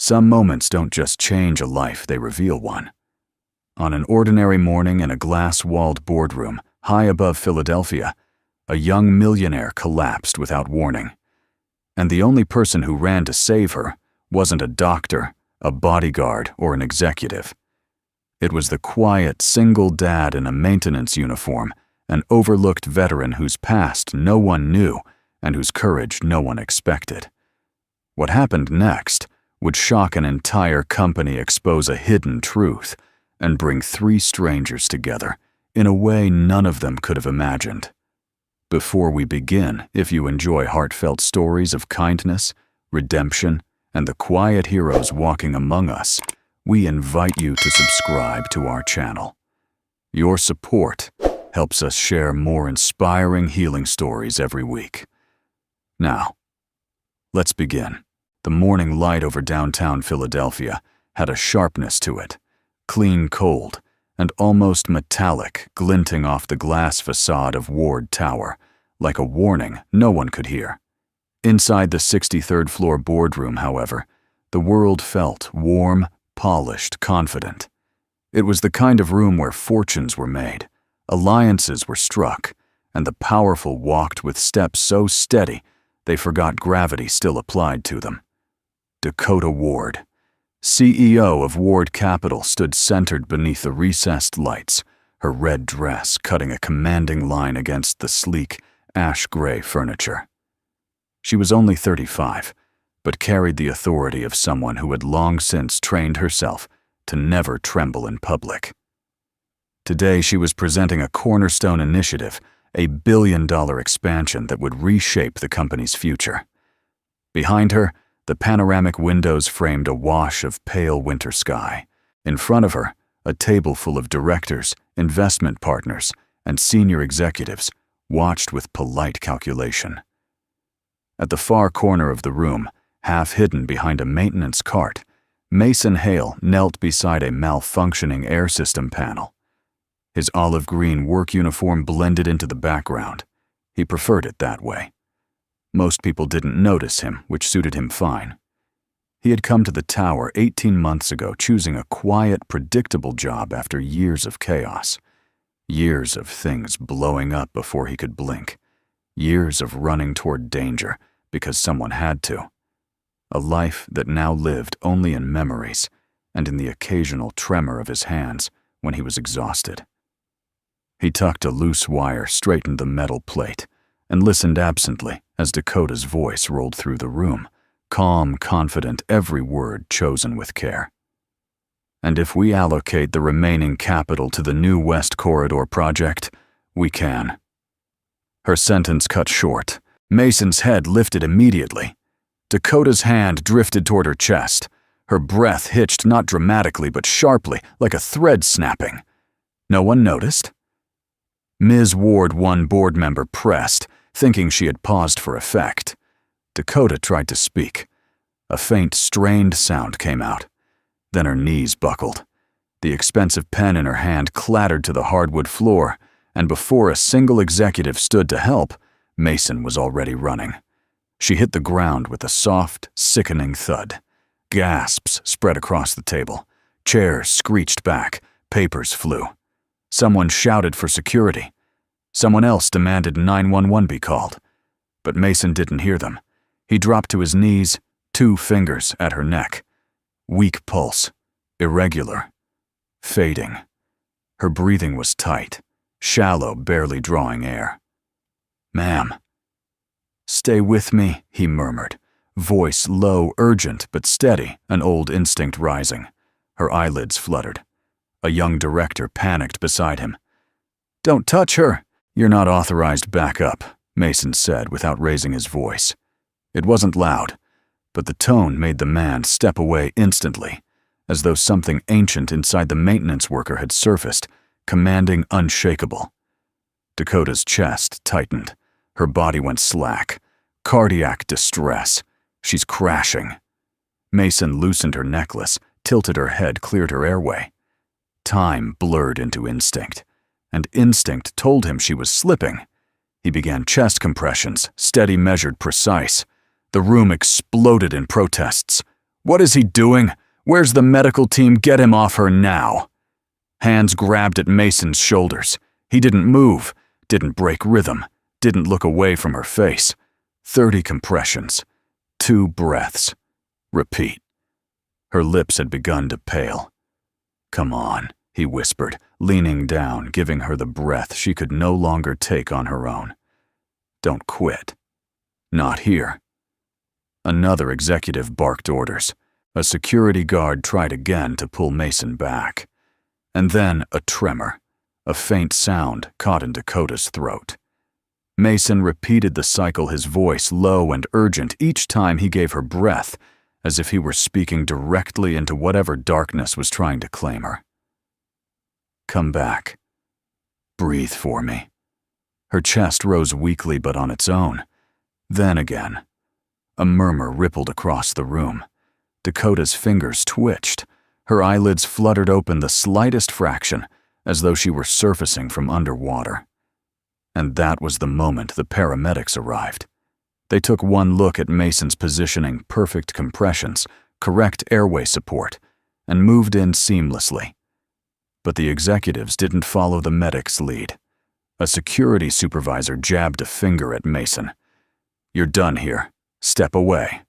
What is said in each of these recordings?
Some moments don't just change a life, they reveal one. On an ordinary morning in a glass-walled boardroom high above Philadelphia, a young millionaire collapsed without warning. And the only person who ran to save her wasn't a doctor, a bodyguard, or an executive. It was the quiet, single dad in a maintenance uniform, an overlooked veteran whose past no one knew and whose courage no one expected. What happened next would shock an entire company, expose a hidden truth, and bring three strangers together in a way none of them could have imagined. Before we begin, if you enjoy heartfelt stories of kindness, redemption, and the quiet heroes walking among us, we invite you to subscribe to our channel. Your support helps us share more inspiring healing stories every week. Now, let's begin. The morning light over downtown Philadelphia had a sharpness to it, clean cold and almost metallic, glinting off the glass facade of Ward Tower, like a warning no one could hear. Inside the 63rd floor boardroom, however, the world felt warm, polished, confident. It was the kind of room where fortunes were made, alliances were struck, and the powerful walked with steps so steady they forgot gravity still applied to them. Dakota Ward, CEO of Ward Capital, stood centered beneath the recessed lights, her red dress cutting a commanding line against the sleek, ash-gray furniture. She was only 35, but carried the authority of someone who had long since trained herself to never tremble in public. Today she was presenting a cornerstone initiative, a billion-dollar expansion that would reshape the company's future. Behind her, the panoramic windows framed a wash of pale winter sky. In front of her, a table full of directors, investment partners, and senior executives watched with polite calculation. At the far corner of the room, half hidden behind a maintenance cart, Mason Hale knelt beside a malfunctioning air system panel. His olive green work uniform blended into the background. He preferred it that way. Most people didn't notice him, which suited him fine. He had come to the tower 18 months ago, choosing a quiet, predictable job after years of chaos. Years of things blowing up before he could blink. Years of running toward danger because someone had to. A life that now lived only in memories and in the occasional tremor of his hands when he was exhausted. He tucked a loose wire, straightened the metal plate, and listened absently as Dakota's voice rolled through the room, calm, confident, every word chosen with care. And if we allocate the remaining capital to the new West Corridor project, we can. Her sentence cut short. Mason's head lifted immediately. Dakota's hand drifted toward her chest. Her breath hitched not dramatically but sharply, like a thread snapping. No one noticed? Ms. Ward, one board member, pressed, thinking she had paused for effect. Dakota tried to speak. A faint, strained sound came out. Then her knees buckled. The expensive pen in her hand clattered to the hardwood floor, and before a single executive stood to help, Mason was already running. She hit the ground with a soft, sickening thud. Gasps spread across the table. Chairs screeched back. Papers flew. Someone shouted for security. Someone else demanded 911 be called. But Mason didn't hear them. He dropped to his knees, 2 fingers at her neck. Weak pulse. Irregular. Fading. Her breathing was tight, shallow, barely drawing air. "Ma'am." "Stay with me," he murmured, voice low, urgent, but steady, an old instinct rising. Her eyelids fluttered. A young director panicked beside him. "Don't touch her." "You're not authorized back up," Mason said without raising his voice. It wasn't loud, but the tone made the man step away instantly, as though something ancient inside the maintenance worker had surfaced, commanding, unshakable. Dakota's chest tightened. Her body went slack. Cardiac distress. She's crashing. Mason loosened her necklace, tilted her head, cleared her airway. Time blurred into instinct, and instinct told him she was slipping. He began chest compressions, steady, measured, precise. The room exploded in protests. What is he doing? Where's the medical team? Get him off her now. Hands grabbed at Mason's shoulders. He didn't move, didn't break rhythm, didn't look away from her face. 30 compressions. 2 breaths. Repeat. Her lips had begun to pale. Come on, he whispered, leaning down, giving her the breath she could no longer take on her own. Don't quit. Not here. Another executive barked orders. A security guard tried again to pull Mason back. And then a tremor, a faint sound caught in Dakota's throat. Mason repeated the cycle, his voice low and urgent each time he gave her breath, as if he were speaking directly into whatever darkness was trying to claim her. Come back. Breathe for me. Her chest rose weakly but on its own. Then again. A murmur rippled across the room. Dakota's fingers twitched. Her eyelids fluttered open the slightest fraction, as though she were surfacing from underwater. And that was the moment the paramedics arrived. They took one look at Mason's positioning, perfect compressions, correct airway support, and moved in seamlessly. But the executives didn't follow the medic's lead. A security supervisor jabbed a finger at Mason. You're done here. Step away.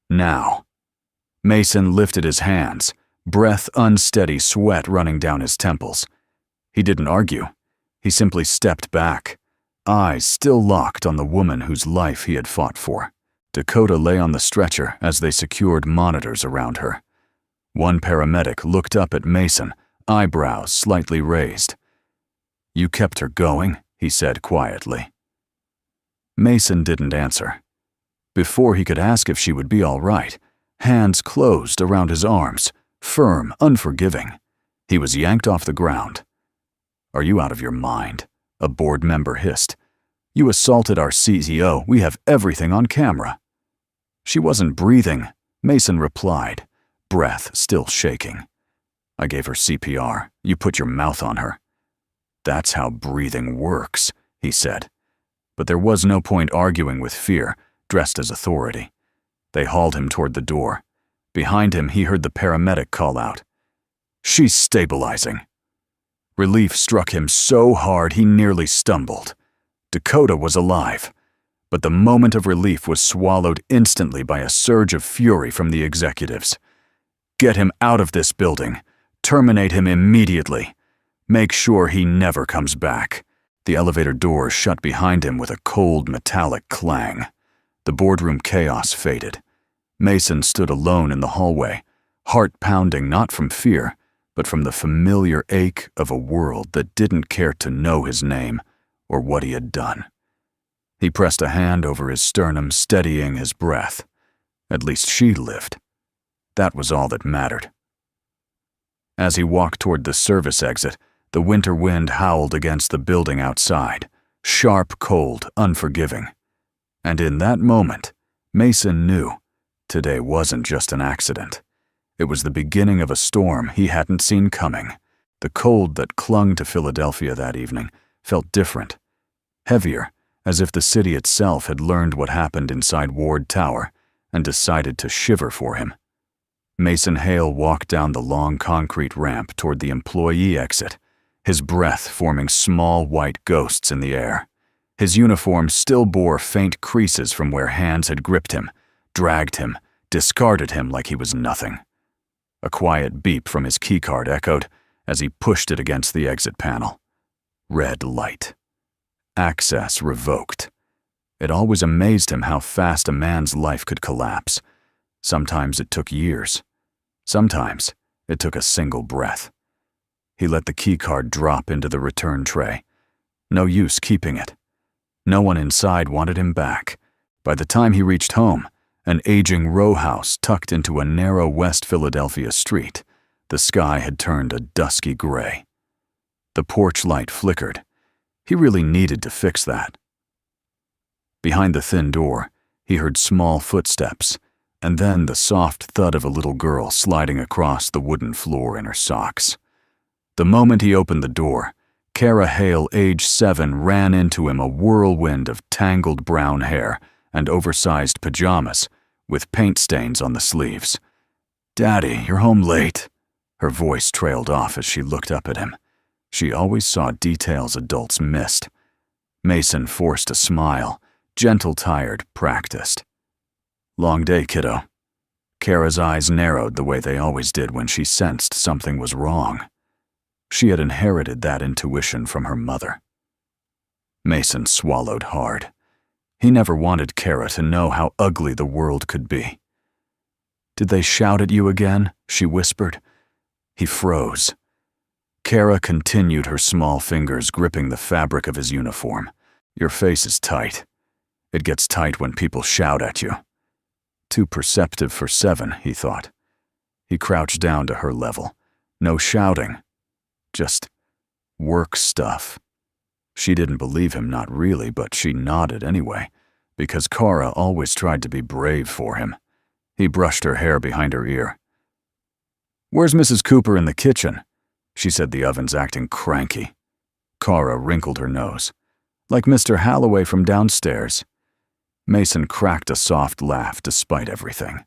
Now. Mason lifted his hands, breath unsteady, sweat running down his temples. He didn't argue. He simply stepped back, eyes still locked on the woman whose life he had fought for. Dakota lay on the stretcher as they secured monitors around her. One paramedic looked up at Mason, eyebrows slightly raised. You kept her going, he said quietly. Mason didn't answer. Before he could ask if she would be all right, hands closed around his arms, firm, unforgiving. He was yanked off the ground. Are you out of your mind? A board member hissed. You assaulted our CEO. We have everything on camera. She wasn't breathing, Mason replied, breath still shaking. I gave her CPR. You put your mouth on her. That's how breathing works, he said. But there was no point arguing with fear, dressed as authority. They hauled him toward the door. Behind him, he heard the paramedic call out. She's stabilizing. Relief struck him so hard he nearly stumbled. Dakota was alive, but the moment of relief was swallowed instantly by a surge of fury from the executives. Get him out of this building. Terminate him immediately. Make sure he never comes back. The elevator doors shut behind him with a cold metallic clang. The boardroom chaos faded. Mason stood alone in the hallway, heart pounding not from fear, but from the familiar ache of a world that didn't care to know his name or what he had done. He pressed a hand over his sternum, steadying his breath. At least she lived. That was all that mattered. As he walked toward the service exit, the winter wind howled against the building outside, sharp, cold, unforgiving. And in that moment, Mason knew today wasn't just an accident. It was the beginning of a storm he hadn't seen coming. The cold that clung to Philadelphia that evening felt different, heavier, as if the city itself had learned what happened inside Ward Tower and decided to shiver for him. Mason Hale walked down the long concrete ramp toward the employee exit, his breath forming small white ghosts in the air. His uniform still bore faint creases from where hands had gripped him, dragged him, discarded him like he was nothing. A quiet beep from his keycard echoed as he pushed it against the exit panel. Red light. Access revoked. It always amazed him how fast a man's life could collapse. Sometimes it took years. Sometimes it took a single breath. He let the keycard drop into the return tray. No use keeping it. No one inside wanted him back. By the time he reached home, an aging row house tucked into a narrow West Philadelphia street, the sky had turned a dusky gray. The porch light flickered. He really needed to fix that. Behind the thin door, he heard small footsteps, and then the soft thud of a little girl sliding across the wooden floor in her socks. The moment he opened the door, Kara Hale, age 7, ran into him, a whirlwind of tangled brown hair and oversized pajamas with paint stains on the sleeves. "Daddy, you're home late." Her voice trailed off as she looked up at him. She always saw details adults missed. Mason forced a smile, gentle, tired, practiced. "Long day, kiddo." Kara's eyes narrowed the way they always did when she sensed something was wrong. She had inherited that intuition from her mother. Mason swallowed hard. He never wanted Kara to know how ugly the world could be. "Did they shout at you again?" she whispered. He froze. Kara continued, her small fingers gripping the fabric of his uniform. "Your face is tight. It gets tight when people shout at you." Too perceptive for 7, he thought. He crouched down to her level. No shouting. Just work stuff. She didn't believe him, not really, but she nodded anyway, because Kara always tried to be brave for him. He brushed her hair behind her ear. "Where's Mrs. Cooper in the kitchen?" She said the oven's acting cranky. Kara wrinkled her nose. "Like Mr. Halloway from downstairs." Mason cracked a soft laugh despite everything.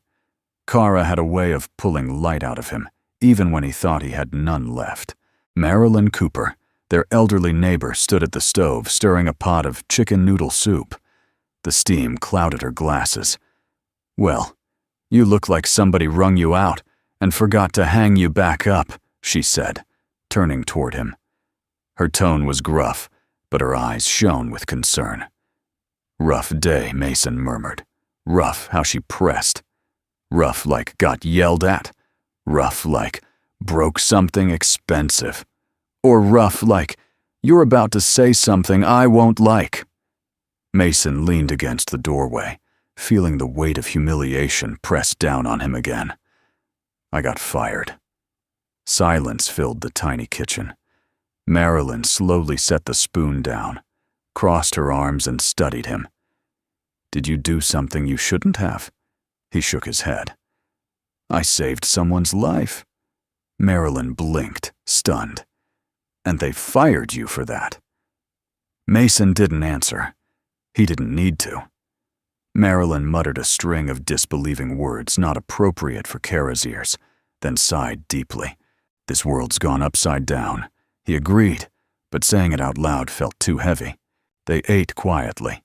Kara had a way of pulling light out of him, even when he thought he had none left. Marilyn Cooper, their elderly neighbor, stood at the stove stirring a pot of chicken noodle soup. The steam clouded her glasses. "Well, you look like somebody wrung you out and forgot to hang you back up," she said, turning toward him. Her tone was gruff, but her eyes shone with concern. "Rough day," Mason murmured. "Rough how she pressed. Rough like got yelled at. Rough like broke something expensive. Or rough like you're about to say something I won't like." Mason leaned against the doorway, feeling the weight of humiliation press down on him again. "I got fired." Silence filled the tiny kitchen. Marilyn slowly set the spoon down, crossed her arms and studied him. "Did you do something you shouldn't have?" He shook his head. "I saved someone's life." Marilyn blinked, stunned. "And they fired you for that?" Mason didn't answer. He didn't need to. Marilyn muttered a string of disbelieving words not appropriate for Kara's ears, then sighed deeply. "This world's gone upside down." He agreed, but saying it out loud felt too heavy. They ate quietly.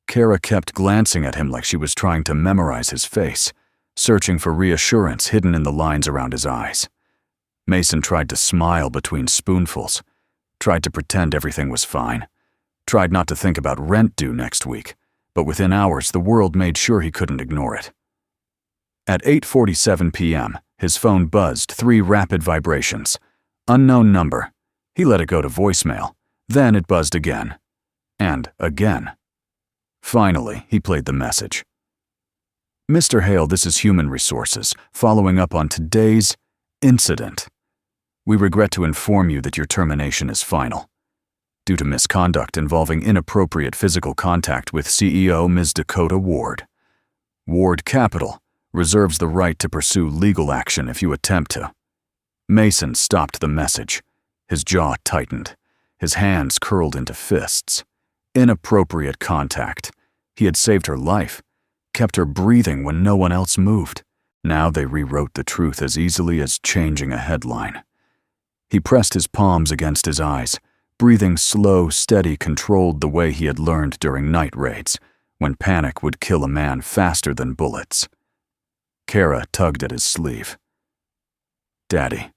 Kara kept glancing at him like she was trying to memorize his face, searching for reassurance hidden in the lines around his eyes. Mason tried to smile between spoonfuls, tried to pretend everything was fine, tried not to think about rent due next week, but within hours the world made sure he couldn't ignore it. At 8:47 p.m., his phone buzzed 3 rapid vibrations. Unknown number. He let it go to voicemail. Then it buzzed again. And again. Finally, he played the message. "Mr. Hale, this is Human Resources, following up on today's incident. We regret to inform you that your termination is final. Due to misconduct involving inappropriate physical contact with CEO Ms. Dakota Ward. Ward Capital reserves the right to pursue legal action if you attempt to." Mason stopped the message. His jaw tightened. His hands curled into fists. Inappropriate contact. He had saved her life, kept her breathing when no one else moved. Now they rewrote the truth as easily as changing a headline. He pressed his palms against his eyes, breathing slow, steady, controlled the way he had learned during night raids, when panic would kill a man faster than bullets. Kara tugged at his sleeve. "Daddy."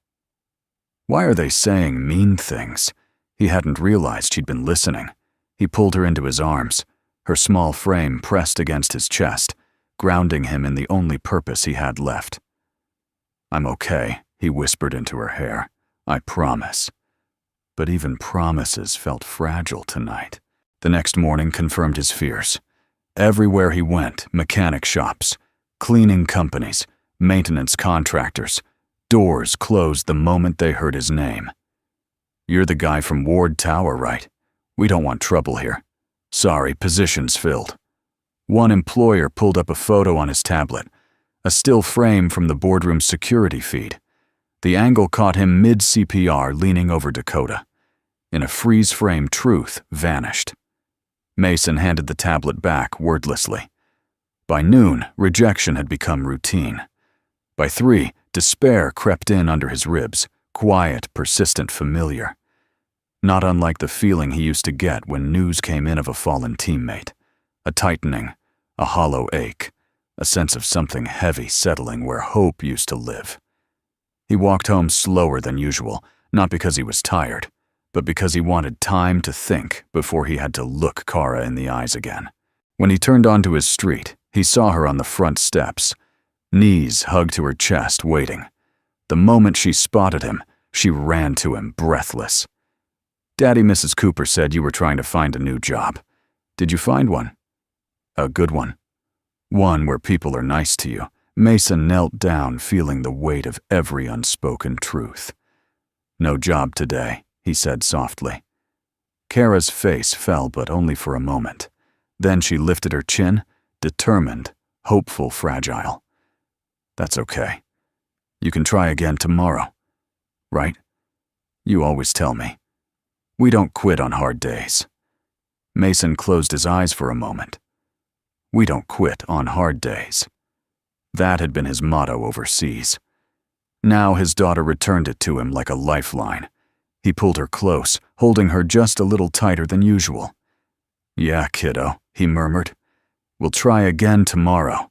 Why are they saying mean things? He hadn't realized she'd been listening. He pulled her into his arms, her small frame pressed against his chest, grounding him in the only purpose he had left. "I'm okay," he whispered into her hair. "I promise." But even promises felt fragile tonight. The next morning confirmed his fears. Everywhere he went, mechanic shops, cleaning companies, maintenance contractors, doors closed the moment they heard his name. "You're the guy from Ward Tower, right? We don't want trouble here. Sorry, position's filled." One employer pulled up a photo on his tablet, a still frame from the boardroom security feed. The angle caught him mid-CPR leaning over Dakota. In a freeze-frame, truth vanished. Mason handed the tablet back wordlessly. By noon, rejection had become routine. By 3, despair crept in under his ribs, quiet, persistent, familiar. Not unlike the feeling he used to get when news came in of a fallen teammate. A tightening, a hollow ache, a sense of something heavy settling where hope used to live. He walked home slower than usual, not because he was tired, but because he wanted time to think before he had to look Kara in the eyes again. When he turned onto his street, he saw her on the front steps, knees hugged to her chest, waiting. The moment she spotted him, she ran to him, breathless. "Daddy, Mrs. Cooper said you were trying to find a new job. Did you find one?" "A good one." "One where people are nice to you." Mason knelt down, feeling the weight of every unspoken truth. "No job today," he said softly. Kara's face fell, but only for a moment. Then she lifted her chin, determined, hopeful, fragile. "That's okay. You can try again tomorrow. Right? You always tell me. We don't quit on hard days." Mason closed his eyes for a moment. "We don't quit on hard days." That had been his motto overseas. Now his daughter returned it to him like a lifeline. He pulled her close, holding her just a little tighter than usual. "Yeah, kiddo," he murmured. "We'll try again tomorrow."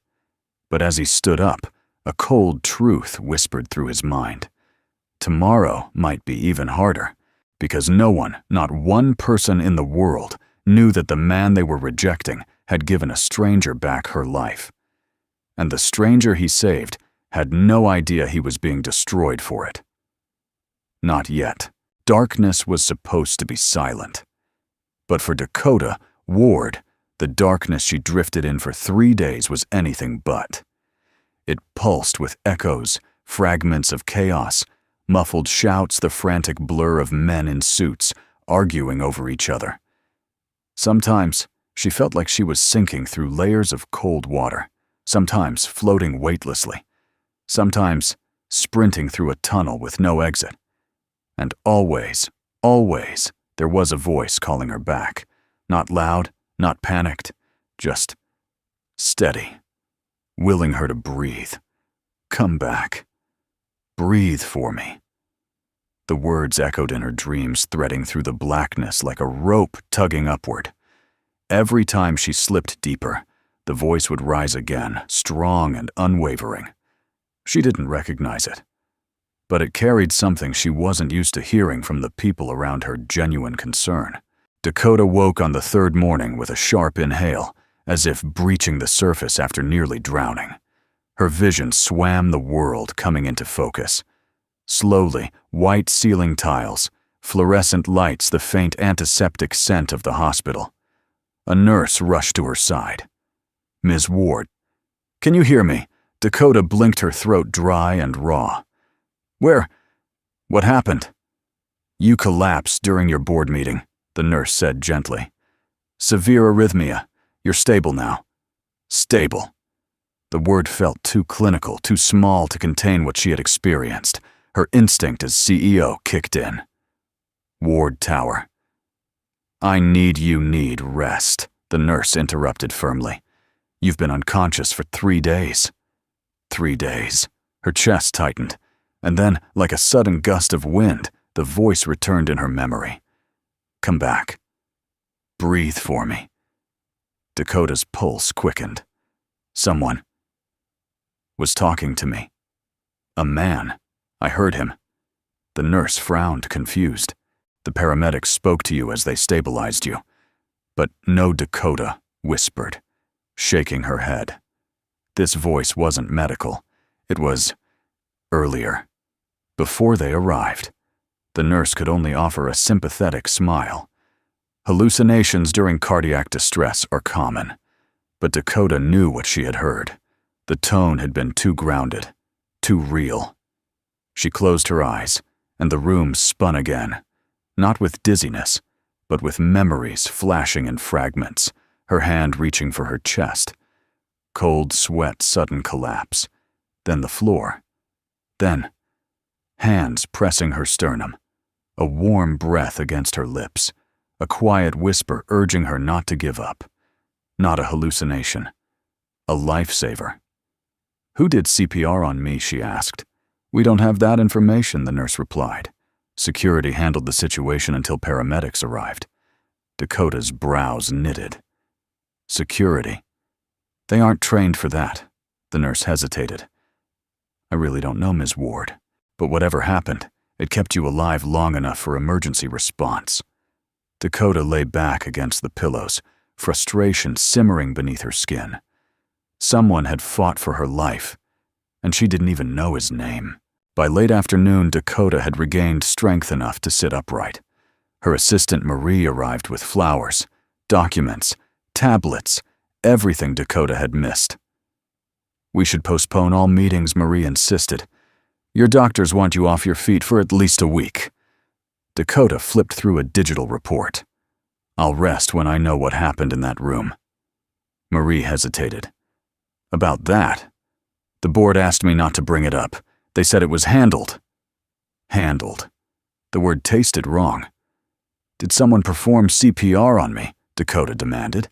But as he stood up, a cold truth whispered through his mind. Tomorrow might be even harder, because no one, not one person in the world, knew that the man they were rejecting had given a stranger back her life. And the stranger he saved had no idea he was being destroyed for it. Not yet. Darkness was supposed to be silent. But for Dakota, Ward, the darkness she drifted in for 3 days was anything but. It pulsed with echoes, fragments of chaos, muffled shouts, the frantic blur of men in suits, arguing over each other. Sometimes she felt like she was sinking through layers of cold water, sometimes floating weightlessly, sometimes sprinting through a tunnel with no exit. And always, always, there was a voice calling her back, not loud, not panicked, just steady, willing her to breathe. "Come back. Breathe for me." The words echoed in her dreams, threading through the blackness like a rope tugging upward. Every time she slipped deeper, the voice would rise again, strong and unwavering. She didn't recognize it, but it carried something she wasn't used to hearing from the people around her: genuine concern. Dakota woke on the 3rd morning with a sharp inhale, as if breaching the surface after nearly drowning. Her vision swam the world, coming into focus. Slowly, white ceiling tiles, fluorescent lights, the faint antiseptic scent of the hospital. A nurse rushed to her side. "Ms. Ward." "Can you hear me?" Dakota blinked, her throat dry and raw. What happened?" "You collapsed during your board meeting," the nurse said gently. "Severe arrhythmia. You're stable now." Stable. The word felt too clinical, too small to contain what she had experienced. Her instinct as CEO kicked in. Ward Tower. "I need rest," the nurse interrupted firmly. "You've been unconscious for 3 days. 3 days. Her chest tightened, and then, like a sudden gust of wind, the voice returned in her memory. "Come back. Breathe for me." Dakota's pulse quickened. Someone was talking to me. A man. I heard him. The nurse frowned, confused. "The paramedics spoke to you as they stabilized you." But no, Dakota whispered, shaking her head. This voice wasn't medical. It was earlier, before they arrived. The nurse could only offer a sympathetic smile. Hallucinations during cardiac distress are common, but Dakota knew what she had heard. The tone had been too grounded, too real. She closed her eyes, and the room spun again, not with dizziness, but with memories flashing in fragments, her hand reaching for her chest. Cold sweat, sudden collapse. Then the floor. Then hands pressing her sternum, a warm breath against her lips, a quiet whisper urging her not to give up. Not a hallucination, a lifesaver. "Who did CPR on me?" she asked. "We don't have that information," the nurse replied. "Security handled the situation until paramedics arrived." Dakota's brows knitted. "Security? They aren't trained for that." The nurse hesitated. "I really don't know, Ms. Ward, but whatever happened, it kept you alive long enough for emergency response." Dakota lay back against the pillows, frustration simmering beneath her skin. Someone had fought for her life, and she didn't even know his name. By late afternoon, Dakota had regained strength enough to sit upright. Her assistant Marie arrived with flowers, documents, tablets, everything Dakota had missed. "We should postpone all meetings," Marie insisted. "Your doctors want you off your feet for at least a week." Dakota flipped through a digital report. "I'll rest when I know what happened in that room." Marie hesitated. "About that? The board asked me not to bring it up. They said it was handled." Handled. The word tasted wrong. "Did someone perform CPR on me?" Dakota demanded.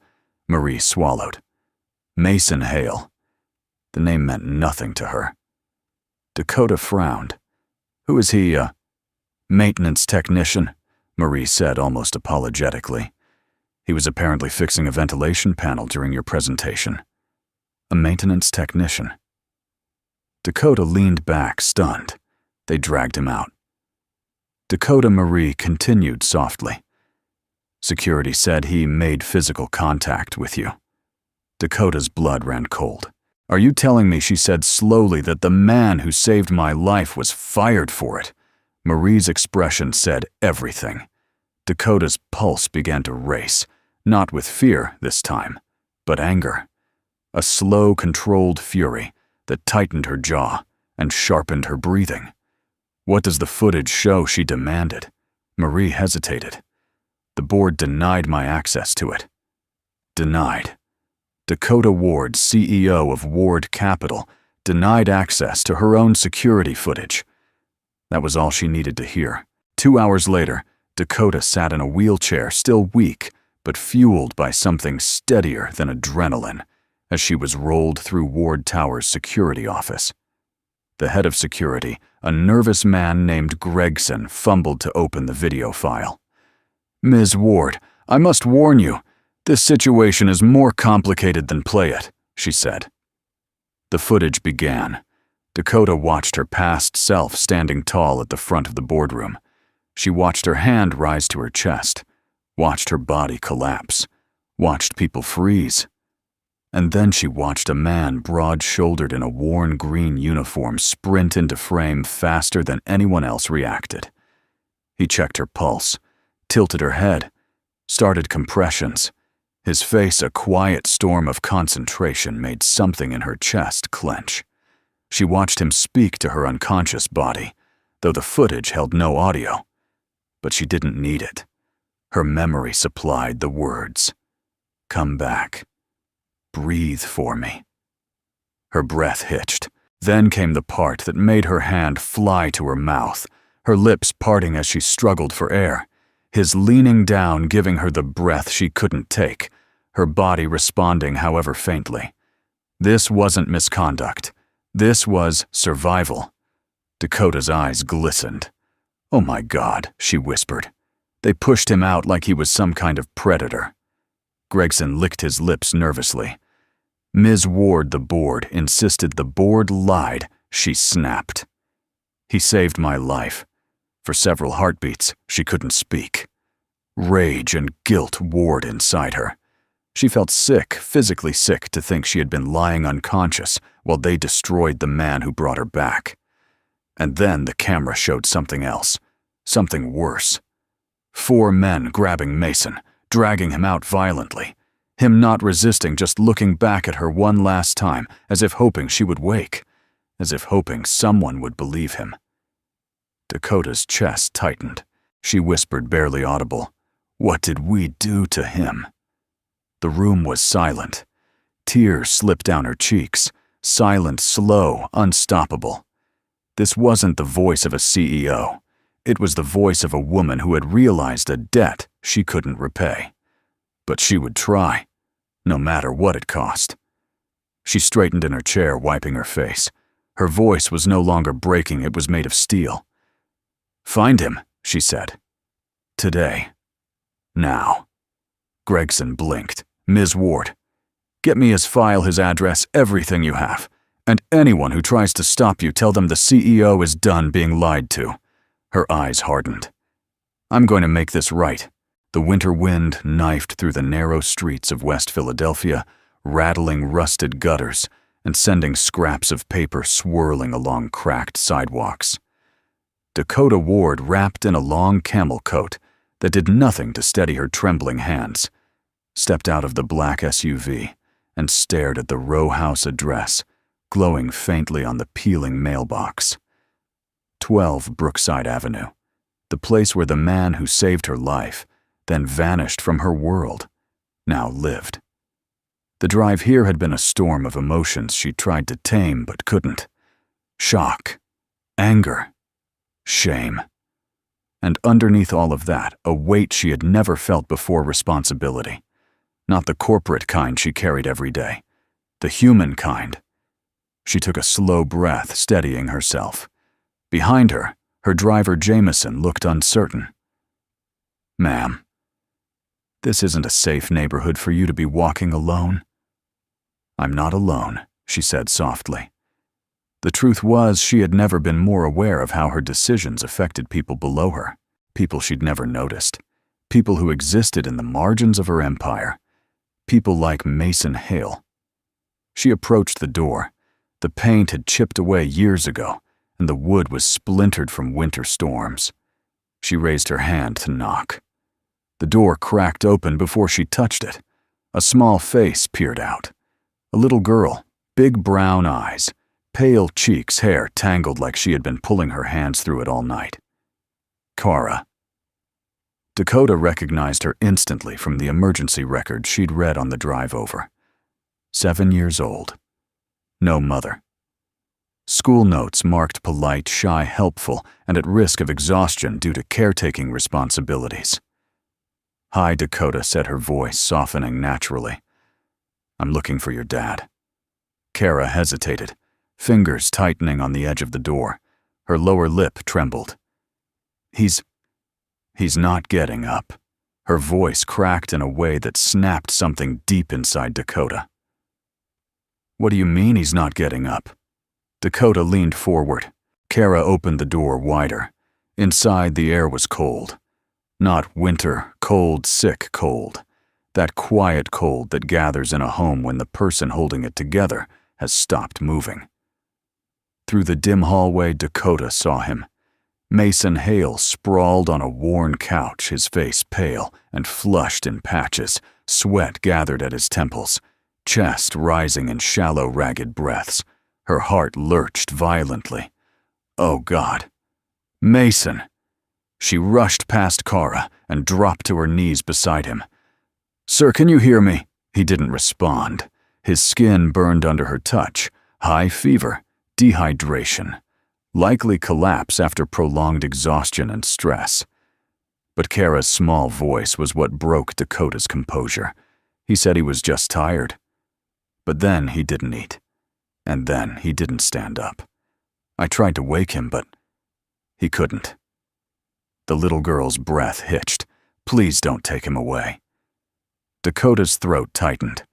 Marie swallowed. Mason Hale. The name meant nothing to her. Dakota frowned. "Who is he, a maintenance technician?" Marie said almost apologetically. "He was apparently fixing a ventilation panel during your presentation." "A maintenance technician?" Dakota leaned back, stunned. They dragged him out. Dakota Marie continued softly. "Security said he made physical contact with you." Dakota's blood ran cold. "Are you telling me," she said slowly, "that the man who saved my life was fired for it?" Marie's expression said everything. Dakota's pulse began to race, not with fear this time, but anger. A slow, controlled fury that tightened her jaw and sharpened her breathing. "What does the footage show?" she demanded. Marie hesitated. "The board denied my access to it." Denied. Dakota Ward, CEO of Ward Capital, denied access to her own security footage. That was all she needed to hear. 2 hours later, Dakota sat in a wheelchair, still weak, but fueled by something steadier than adrenaline, as she was rolled through Ward Tower's security office. The head of security, a nervous man named Gregson, fumbled to open the video file. "Ms. Ward, I must warn you, this situation is more complicated than play it," she said. The footage began. Dakota watched her past self standing tall at the front of the boardroom. She watched her hand rise to her chest, watched her body collapse, watched people freeze. And then she watched a man broad-shouldered in a worn green uniform sprint into frame faster than anyone else reacted. He checked her pulse, tilted her head, started compressions. His face, a quiet storm of concentration, made something in her chest clench. She watched him speak to her unconscious body, though the footage held no audio. But she didn't need it. Her memory supplied the words. "Come back. Breathe for me." Her breath hitched. Then came the part that made her hand fly to her mouth, her lips parting as she struggled for air. His leaning down, giving her the breath she couldn't take, her body responding however faintly. This wasn't misconduct. This was survival. Dakota's eyes glistened. "Oh my God," she whispered. They pushed him out like he was some kind of predator. Gregson licked his lips nervously. "Ms. Ward, the board, insisted the board lied," she snapped. "He saved my life." For several heartbeats, she couldn't speak. Rage and guilt warred inside her. She felt sick, physically sick, to think she had been lying unconscious while they destroyed the man who brought her back. And then the camera showed something else, something worse. 4 men grabbing Mason, dragging him out violently. Him not resisting, just looking back at her one last time, as if hoping she would wake, as if hoping someone would believe him. Dakota's chest tightened. She whispered, barely audible, "What did we do to him?" The room was silent. Tears slipped down her cheeks, silent, slow, unstoppable. This wasn't the voice of a CEO. It was the voice of a woman who had realized a debt she couldn't repay. But she would try, no matter what it cost. She straightened in her chair, wiping her face. Her voice was no longer breaking, it was made of steel. "Find him," she said. "Today. Now." Gregson blinked. "Ms. Ward, get me his file, his address, everything you have. And anyone who tries to stop you, tell them the CEO is done being lied to." Her eyes hardened. "I'm going to make this right." The winter wind knifed through the narrow streets of West Philadelphia, rattling rusted gutters and sending scraps of paper swirling along cracked sidewalks. Dakota Ward, wrapped in a long camel coat that did nothing to steady her trembling hands, stepped out of the black SUV and stared at the row house address, glowing faintly on the peeling mailbox. 12 Brookside Avenue, the place where the man who saved her life, then vanished from her world, now lived. The drive here had been a storm of emotions she tried to tame but couldn't. Shock, anger, shame. And underneath all of that, a weight she had never felt before: responsibility. Not the corporate kind she carried every day, the human kind. She took a slow breath, steadying herself. Behind her, her driver Jameson looked uncertain. "Ma'am, this isn't a safe neighborhood for you to be walking alone." "I'm not alone," she said softly. The truth was, she had never been more aware of how her decisions affected people below her, people she'd never noticed, people who existed in the margins of her empire, people like Mason Hale. She approached the door. The paint had chipped away years ago, and the wood was splintered from winter storms. She raised her hand to knock. The door cracked open before she touched it. A small face peered out. A little girl, big brown eyes, pale cheeks, hair tangled like she had been pulling her hands through it all night. Kara. Dakota recognized her instantly from the emergency record she'd read on the drive over. 7 years old. No mother. School notes marked polite, shy, helpful, and at risk of exhaustion due to caretaking responsibilities. "Hi, Dakota," said her voice, softening naturally. "I'm looking for your dad." Kara hesitated, fingers tightening on the edge of the door. Her lower lip trembled. He's not getting up." Her voice cracked in a way that snapped something deep inside Dakota. "What do you mean he's not getting up?" Dakota leaned forward. Kara opened the door wider. Inside, the air was cold. Not winter, cold, sick cold. That quiet cold that gathers in a home when the person holding it together has stopped moving. Through the dim hallway, Dakota saw him. Mason Hale sprawled on a worn couch, his face pale and flushed in patches, sweat gathered at his temples, chest rising in shallow, ragged breaths. Her heart lurched violently. Oh God. Mason! She rushed past Kara and dropped to her knees beside him. "Sir, can you hear me?" He didn't respond. His skin burned under her touch. High fever, dehydration, likely collapse after prolonged exhaustion and stress. But Kara's small voice was what broke Dakota's composure. He said he was just tired. But then he didn't eat. And then he didn't stand up. I tried to wake him, but he couldn't. The little girl's breath hitched. "Please don't take him away." Dakota's throat tightened.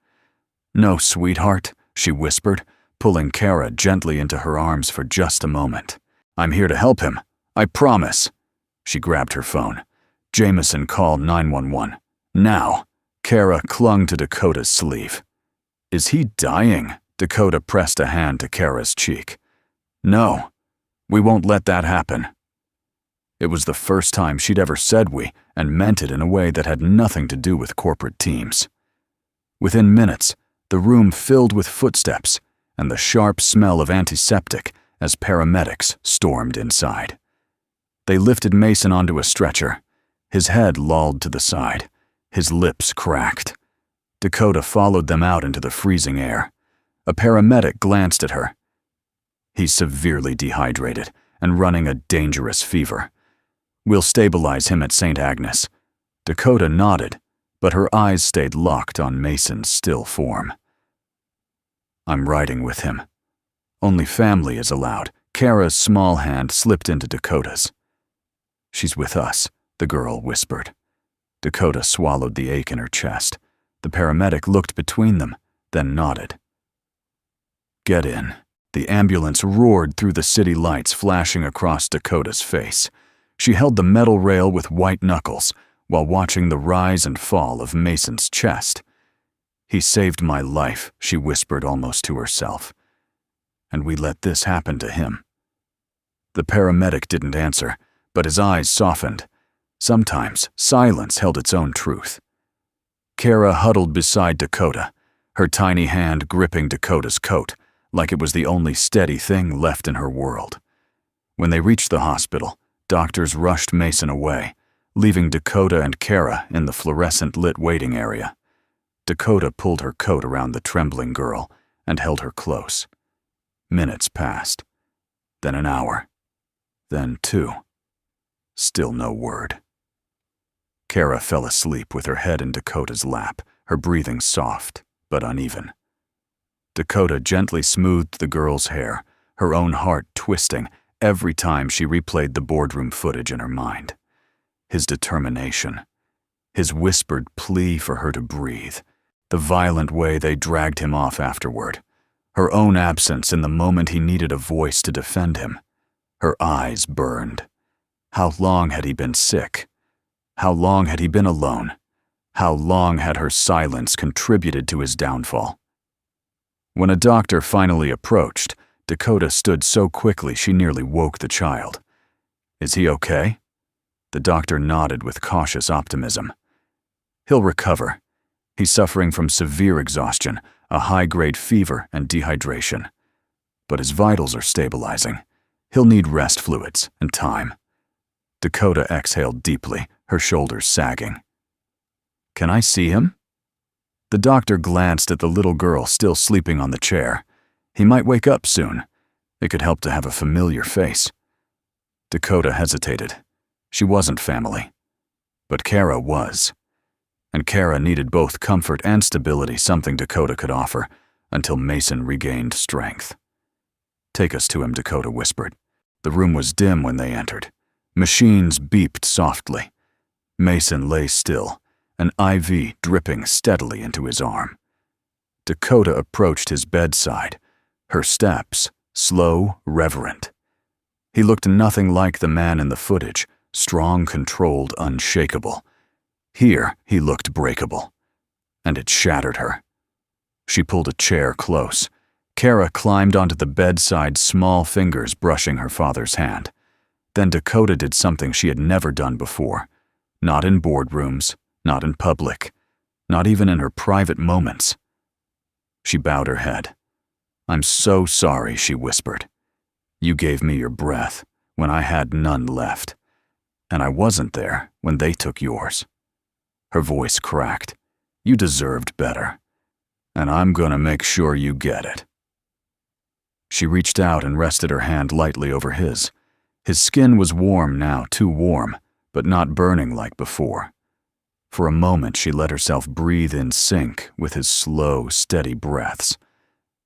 "No, sweetheart," she whispered, pulling Kara gently into her arms for just a moment. "I'm here to help him. I promise." She grabbed her phone. "Jameson, call 911. Now." Kara clung to Dakota's sleeve. "Is he dying?" Dakota pressed a hand to Kara's cheek. "No, we won't let that happen." It was the first time she'd ever said "we" and meant it in a way that had nothing to do with corporate teams. Within minutes, the room filled with footsteps and the sharp smell of antiseptic as paramedics stormed inside. They lifted Mason onto a stretcher, his head lolled to the side, his lips cracked. Dakota followed them out into the freezing air. A paramedic glanced at her. "He's severely dehydrated and running a dangerous fever. We'll stabilize him at St. Agnes." Dakota nodded, but her eyes stayed locked on Mason's still form. I'm riding with him. Only family is allowed. Kara's small hand slipped into Dakota's. She's with us, the girl whispered. Dakota swallowed the ache in her chest. The paramedic looked between them, then nodded. Get in. The ambulance roared through the city lights flashing across Dakota's face. She held the metal rail with white knuckles while watching the rise and fall of Mason's chest. He saved my life, she whispered almost to herself. And we let this happen to him. The paramedic didn't answer, but his eyes softened. Sometimes silence held its own truth. Kara huddled beside Dakota, her tiny hand gripping Dakota's coat, like it was the only steady thing left in her world. When they reached the hospital, doctors rushed Mason away, leaving Dakota and Kara in the fluorescent-lit waiting area. Dakota pulled her coat around the trembling girl and held her close. Minutes passed, then an hour, then 2. Still no word. Kara fell asleep with her head in Dakota's lap, her breathing soft but uneven. Dakota gently smoothed the girl's hair, her own heart twisting every time she replayed the boardroom footage in her mind. His determination, his whispered plea for her to breathe, the violent way they dragged him off afterward, her own absence in the moment he needed a voice to defend him. Her eyes burned. How long had he been sick? How long had he been alone? How long had her silence contributed to his downfall? When a doctor finally approached, Dakota stood so quickly she nearly woke the child. Is he okay? The doctor nodded with cautious optimism. He'll recover. He's suffering from severe exhaustion, a high-grade fever and dehydration. But his vitals are stabilizing. He'll need rest fluids and time. Dakota exhaled deeply, her shoulders sagging. Can I see him? The doctor glanced at the little girl still sleeping on the chair. He might wake up soon. It could help to have a familiar face. Dakota hesitated. She wasn't family. But Kara was. And Kara needed both comfort and stability, something Dakota could offer, until Mason regained strength. Take us to him, Dakota whispered. The room was dim when they entered. Machines beeped softly. Mason lay still, an IV dripping steadily into his arm. Dakota approached his bedside, her steps slow, reverent. He looked nothing like the man in the footage, strong, controlled, unshakable. Here he looked breakable, and it shattered her. She pulled a chair close. Kara climbed onto the bedside, small fingers brushing her father's hand. Then Dakota did something she had never done before. Not in boardrooms, not in public, not even in her private moments. She bowed her head. I'm so sorry, she whispered. You gave me your breath when I had none left, and I wasn't there when they took yours. Her voice cracked. You deserved better, and I'm gonna make sure you get it. She reached out and rested her hand lightly over his. His skin was warm now, too warm, but not burning like before. For a moment she let herself breathe in sync with his slow, steady breaths.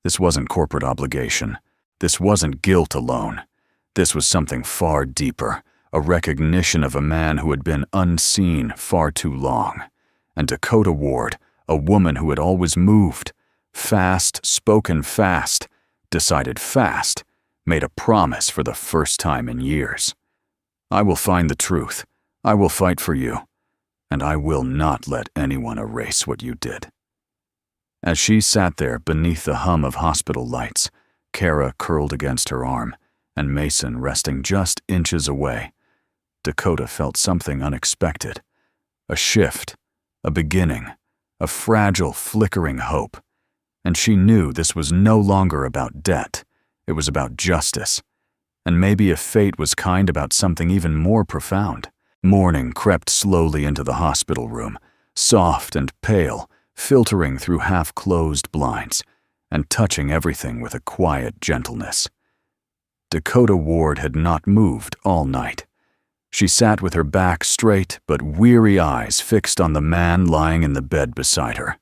This wasn't corporate obligation. This wasn't guilt alone. This was something far deeper, a recognition of a man who had been unseen far too long. And Dakota Ward, a woman who had always moved, fast, spoken fast, decided fast, made a promise for the first time in years. I will find the truth. I will fight for you. And I will not let anyone erase what you did. As she sat there beneath the hum of hospital lights, Kara curled against her arm, and Mason resting just inches away, Dakota felt something unexpected. A shift, a beginning, a fragile, flickering hope. And she knew this was no longer about debt. It was about justice. And maybe if fate was kind, about something even more profound. Morning crept slowly into the hospital room, soft and pale, filtering through half-closed blinds, and touching everything with a quiet gentleness. Dakota Ward had not moved all night. She sat with her back straight but weary eyes fixed on the man lying in the bed beside her.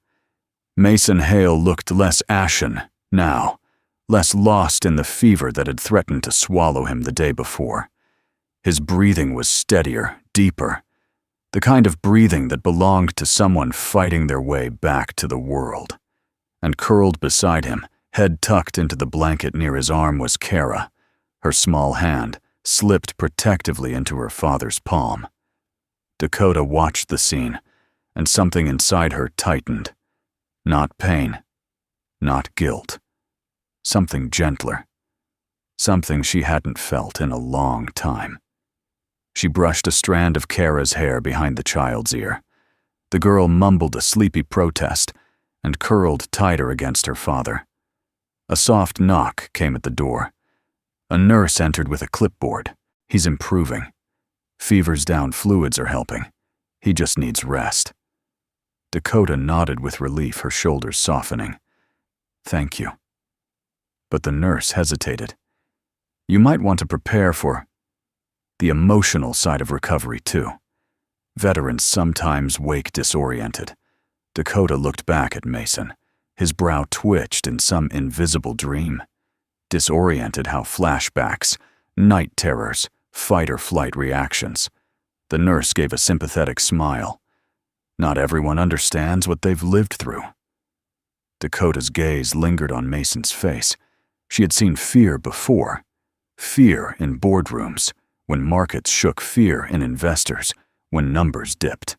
Mason Hale looked less ashen, now, less lost in the fever that had threatened to swallow him the day before. His breathing was steadier, deeper, the kind of breathing that belonged to someone fighting their way back to the world. And curled beside him, head tucked into the blanket near his arm, was Kara, her small hand slipped protectively into her father's palm. Dakota watched the scene, and something inside her tightened. Not pain, not guilt. Something gentler. Something she hadn't felt in a long time. She brushed a strand of Kara's hair behind the child's ear. The girl mumbled a sleepy protest and curled tighter against her father. A soft knock came at the door. A nurse entered with a clipboard. He's improving. Fever's down, fluids are helping. He just needs rest. Dakota nodded with relief, her shoulders softening. Thank you. But the nurse hesitated. You might want to prepare for the emotional side of recovery, too. Veterans sometimes wake disoriented. Dakota looked back at Mason. His brow twitched in some invisible dream. Disoriented how flashbacks, night terrors, fight-or-flight reactions. The nurse gave a sympathetic smile. Not everyone understands what they've lived through. Dakota's gaze lingered on Mason's face. She had seen fear before. Fear in boardrooms, when markets shook, fear in investors, when numbers dipped.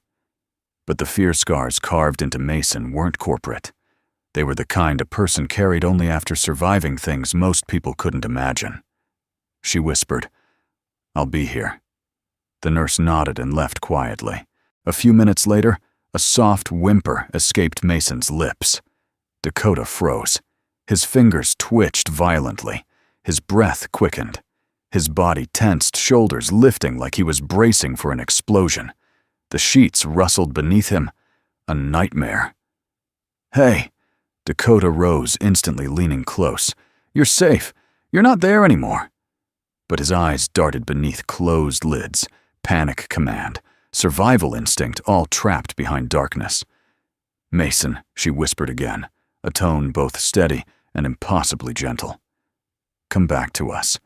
But the fear scars carved into Mason weren't corporate. They were the kind a person carried only after surviving things most people couldn't imagine. She whispered, I'll be here. The nurse nodded and left quietly. A few minutes later, a soft whimper escaped Mason's lips. Dakota froze. His fingers twitched violently. His breath quickened. His body tensed, shoulders lifting like he was bracing for an explosion. The sheets rustled beneath him. A nightmare. Hey! Dakota rose, instantly leaning close. You're safe. You're not there anymore. But his eyes darted beneath closed lids. Panic command. Survival instinct, all trapped behind darkness. Mason, she whispered again, a tone both steady and impossibly gentle. Come back to us.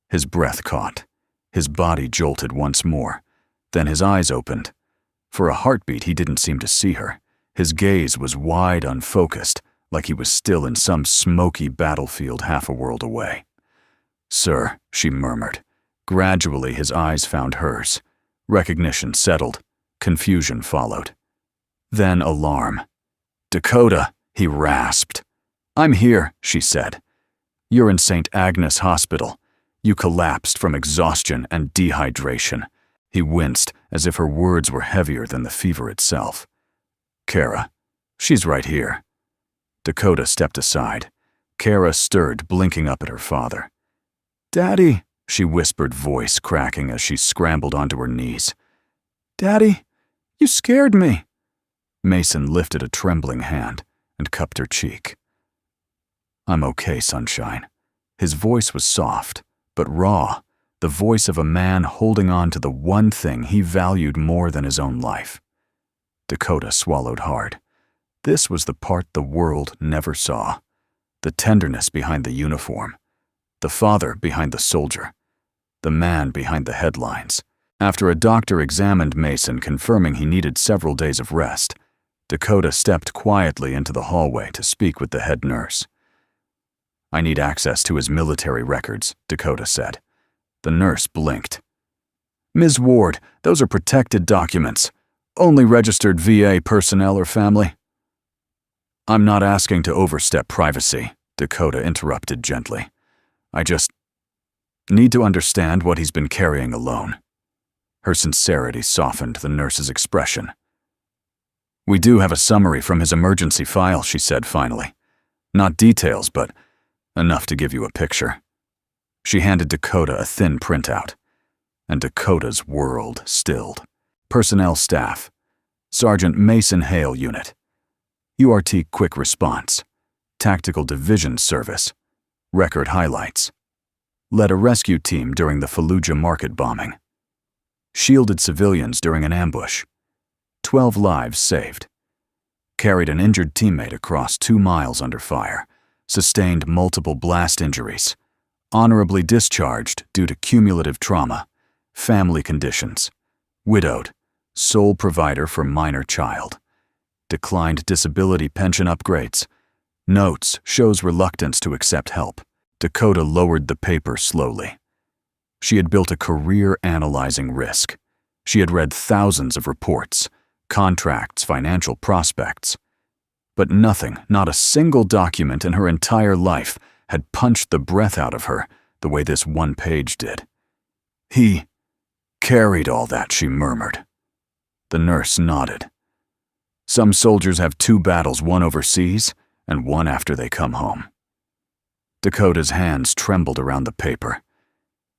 His breath caught. His body jolted once more. Then his eyes opened. For a heartbeat, he didn't seem to see her. His gaze was wide, unfocused, like he was still in some smoky battlefield half a world away. Sir, she murmured. Gradually, his eyes found hers. Recognition settled. Confusion followed. Then alarm. Dakota, he rasped. I'm here, she said. You're in St. Agnes Hospital. You collapsed from exhaustion and dehydration. He winced, as if her words were heavier than the fever itself. Kara, she's right here. Dakota stepped aside. Kara stirred, blinking up at her father. Daddy, she whispered, voice cracking as she scrambled onto her knees. Daddy, you scared me. Mason lifted a trembling hand and cupped her cheek. I'm okay, sunshine. His voice was soft, but raw, the voice of a man holding on to the one thing he valued more than his own life. Dakota swallowed hard. This was the part the world never saw. The tenderness behind the uniform. The father behind the soldier. The man behind the headlines. After a doctor examined Mason, confirming he needed several days of rest, Dakota stepped quietly into the hallway to speak with the head nurse. I need access to his military records, Dakota said. The nurse blinked. Ms. Ward, those are protected documents. Only registered VA personnel or family. I'm not asking to overstep privacy, Dakota interrupted gently. I just need to understand what he's been carrying alone. Her sincerity softened the nurse's expression. We do have a summary from his emergency file, she said finally. Not details, but enough to give you a picture. She handed Dakota a thin printout, and Dakota's world stilled. Personnel staff. Sergeant Mason Hale Unit. URT Quick Response. Tactical Division Service. Record highlights. Led a rescue team during the Fallujah market bombing. Shielded civilians during an ambush. 12 lives saved. Carried an injured teammate across 2 miles under fire. sustained multiple blast injuries, honorably discharged due to cumulative trauma, family conditions, widowed, sole provider for minor child, declined disability pension upgrades. Notes shows reluctance to accept help. Dakota lowered the paper slowly. She had built a career analyzing risk. She had read thousands of reports, contracts, financial prospects. But nothing, not a single document in her entire life, had punched the breath out of her the way this one page did. He carried all that, she murmured. The nurse nodded. Some soldiers have 2 battles, one overseas and one after they come home. Dakota's hands trembled around the paper.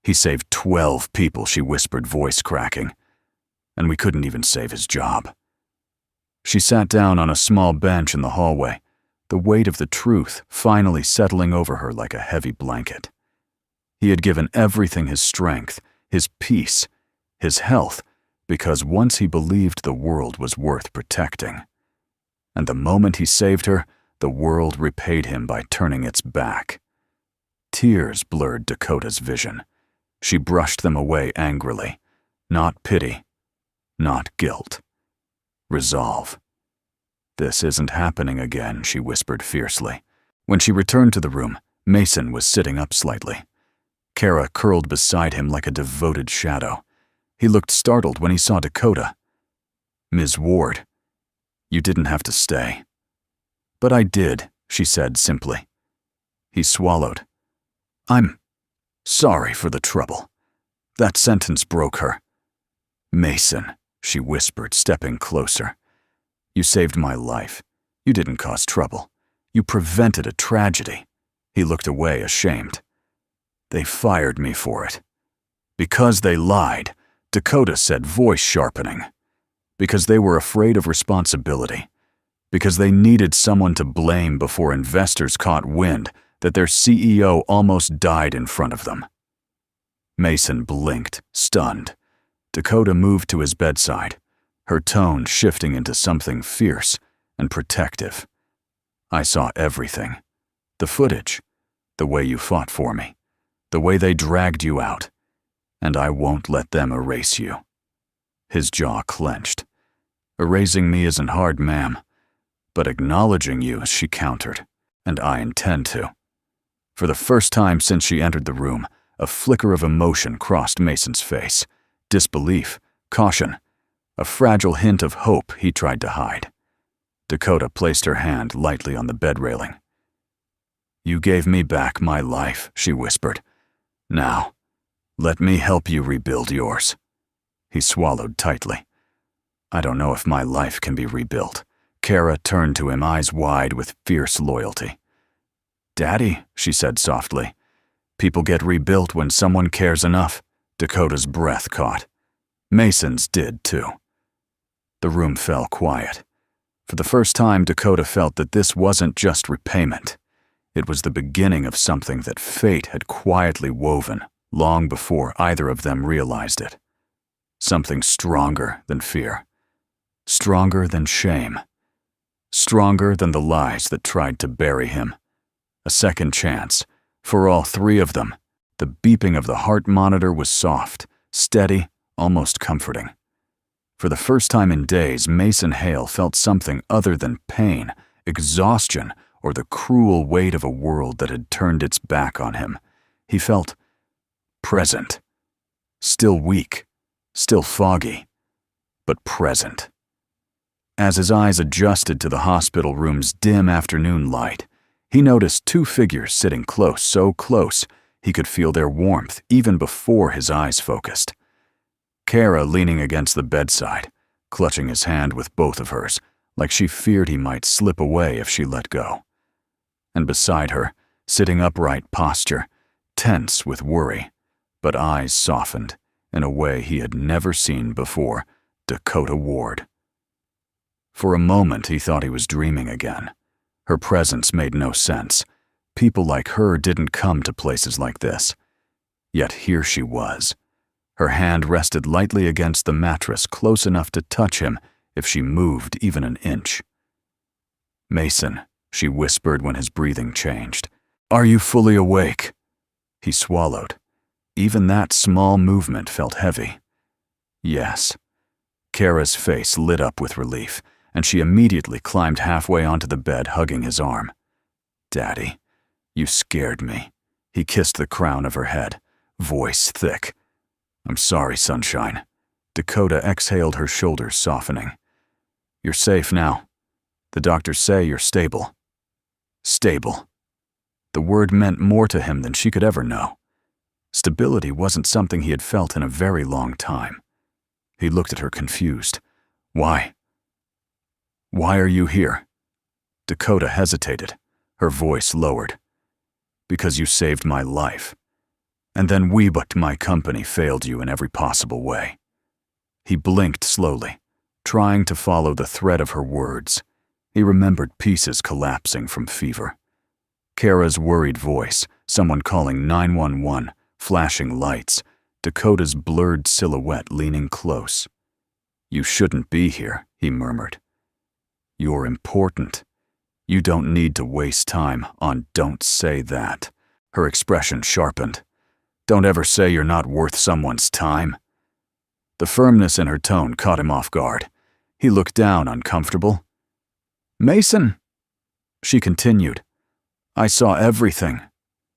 He saved 12 people, she whispered, voice cracking. And we couldn't even save his job. She sat down on a small bench in the hallway, the weight of the truth finally settling over her like a heavy blanket. He had given everything, his strength, his peace, his health, because once he believed the world was worth protecting. And the moment he saved her, the world repaid him by turning its back. Tears blurred Dakota's vision. She brushed them away angrily. Not pity, not guilt. Resolve. This isn't happening again, she whispered fiercely. When she returned to the room, Mason was sitting up slightly. Kara curled beside him like a devoted shadow. He looked startled when he saw Dakota. Ms. Ward, you didn't have to stay. But I did, she said simply. He swallowed. I'm sorry for the trouble. That sentence broke her. Mason, she whispered, stepping closer. You saved my life. You didn't cause trouble. You prevented a tragedy. He looked away, ashamed. They fired me for it. Because they lied, Dakota said, voice sharpening. Because they were afraid of responsibility. Because they needed someone to blame before investors caught wind that their CEO almost died in front of them. Mason blinked, stunned. Dakota moved to his bedside, her tone shifting into something fierce and protective. I saw everything. The footage, the way you fought for me, the way they dragged you out, and I won't let them erase you. His jaw clenched. Erasing me isn't hard, ma'am, but acknowledging you, she countered, and I intend to. For the first time since she entered the room, a flicker of emotion crossed Mason's face. Disbelief, caution, a fragile hint of hope he tried to hide. Dakota placed her hand lightly on the bed railing. You gave me back my life, she whispered. Now, let me help you rebuild yours. He swallowed tightly. I don't know if my life can be rebuilt. Kara turned to him, eyes wide with fierce loyalty. Daddy, she said softly. People get rebuilt when someone cares enough. Dakota's breath caught. Mason's did too. The room fell quiet. For the first time, Dakota felt that this wasn't just repayment. It was the beginning of something that fate had quietly woven long before either of them realized it. Something stronger than fear. Stronger than shame. Stronger than the lies that tried to bury him. A second chance. For all 3 of them. The beeping of the heart monitor was soft, steady, almost comforting. For the first time in days, Mason Hale felt something other than pain, exhaustion, or the cruel weight of a world that had turned its back on him. He felt present. Still weak, still foggy, but present. As his eyes adjusted to the hospital room's dim afternoon light, he noticed 2 figures sitting close, so close he could feel their warmth even before his eyes focused. Kara leaning against the bedside, clutching his hand with both of hers, like she feared he might slip away if she let go. And beside her, sitting upright posture, tense with worry, but eyes softened in a way he had never seen before, Dakota Ward. For a moment he thought he was dreaming again. Her presence made no sense. People like her didn't come to places like this. Yet here she was. Her hand rested lightly against the mattress, close enough to touch him if she moved even an inch. Mason, she whispered when his breathing changed. Are you fully awake? He swallowed. Even that small movement felt heavy. Yes. Kara's face lit up with relief, and she immediately climbed halfway onto the bed, hugging his arm. Daddy, you scared me. He kissed the crown of her head, voice thick. I'm sorry, sunshine. Dakota exhaled, her shoulders softening. You're safe now. The doctors say you're stable. Stable. The word meant more to him than she could ever know. Stability wasn't something he had felt in a very long time. He looked at her confused. Why? Why are you here? Dakota hesitated, her voice lowered. Because you saved my life. And then but my company failed you in every possible way. He blinked slowly, trying to follow the thread of her words. He remembered pieces collapsing from fever. Kara's worried voice, someone calling 911, flashing lights, Dakota's blurred silhouette leaning close. You shouldn't be here, he murmured. You're important. You don't need to waste time on don't say that. Her expression sharpened. Don't ever say you're not worth someone's time. The firmness in her tone caught him off guard. He looked down, uncomfortable. Mason, she continued. I saw everything.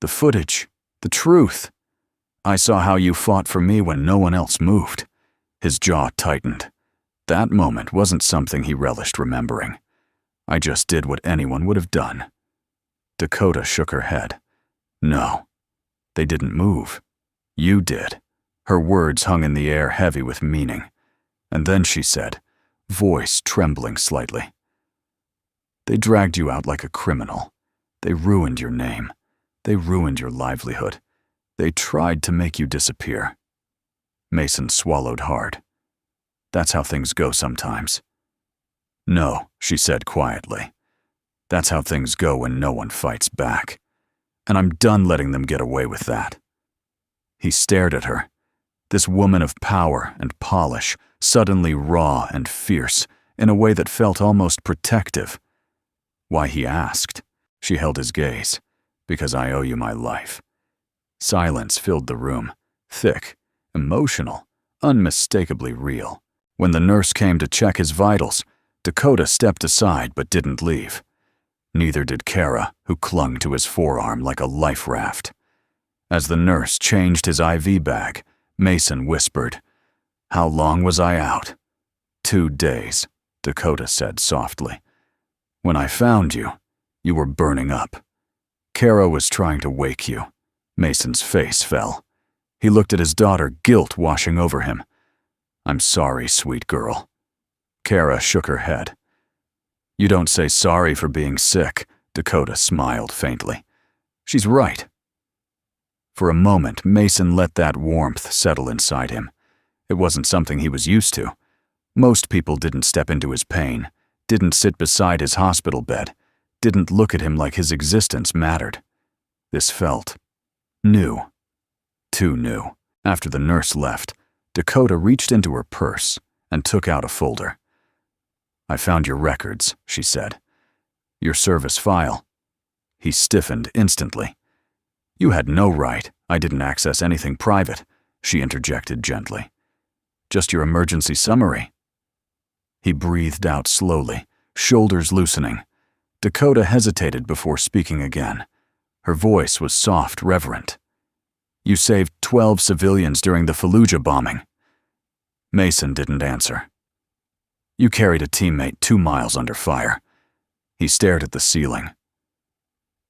The footage, the truth. I saw how you fought for me when no one else moved. His jaw tightened. That moment wasn't something he relished remembering. I just did what anyone would have done. Dakota shook her head. No, they didn't move. You did. Her words hung in the air, heavy with meaning. And then she said, voice trembling slightly. They dragged you out like a criminal. They ruined your name. They ruined your livelihood. They tried to make you disappear. Mason swallowed hard. That's how things go sometimes. No, she said quietly. That's how things go when no one fights back. And I'm done letting them get away with that. He stared at her. This woman of power and polish, suddenly raw and fierce, in a way that felt almost protective. Why, he asked. She held his gaze. Because I owe you my life. Silence filled the room, thick, emotional, unmistakably real. When the nurse came to check his vitals, Dakota stepped aside but didn't leave. Neither did Kara, who clung to his forearm like a life raft. As the nurse changed his IV bag, Mason whispered, How long was I out? 2 days, Dakota said softly. When I found you, you were burning up. Kara was trying to wake you. Mason's face fell. He looked at his daughter, guilt washing over him. I'm sorry, sweet girl. Kara shook her head. You don't say sorry for being sick, Dakota smiled faintly. She's right. For a moment, Mason let that warmth settle inside him. It wasn't something he was used to. Most people didn't step into his pain, didn't sit beside his hospital bed, didn't look at him like his existence mattered. This felt new. Too new. After the nurse left, Dakota reached into her purse and took out a folder. I found your records, she said. Your service file. He stiffened instantly. You had no right. I didn't access anything private, she interjected gently. Just your emergency summary. He breathed out slowly, shoulders loosening. Dakota hesitated before speaking again. Her voice was soft, reverent. You saved 12 civilians during the Fallujah bombing. Mason didn't answer. You carried a teammate 2 miles under fire. He stared at the ceiling.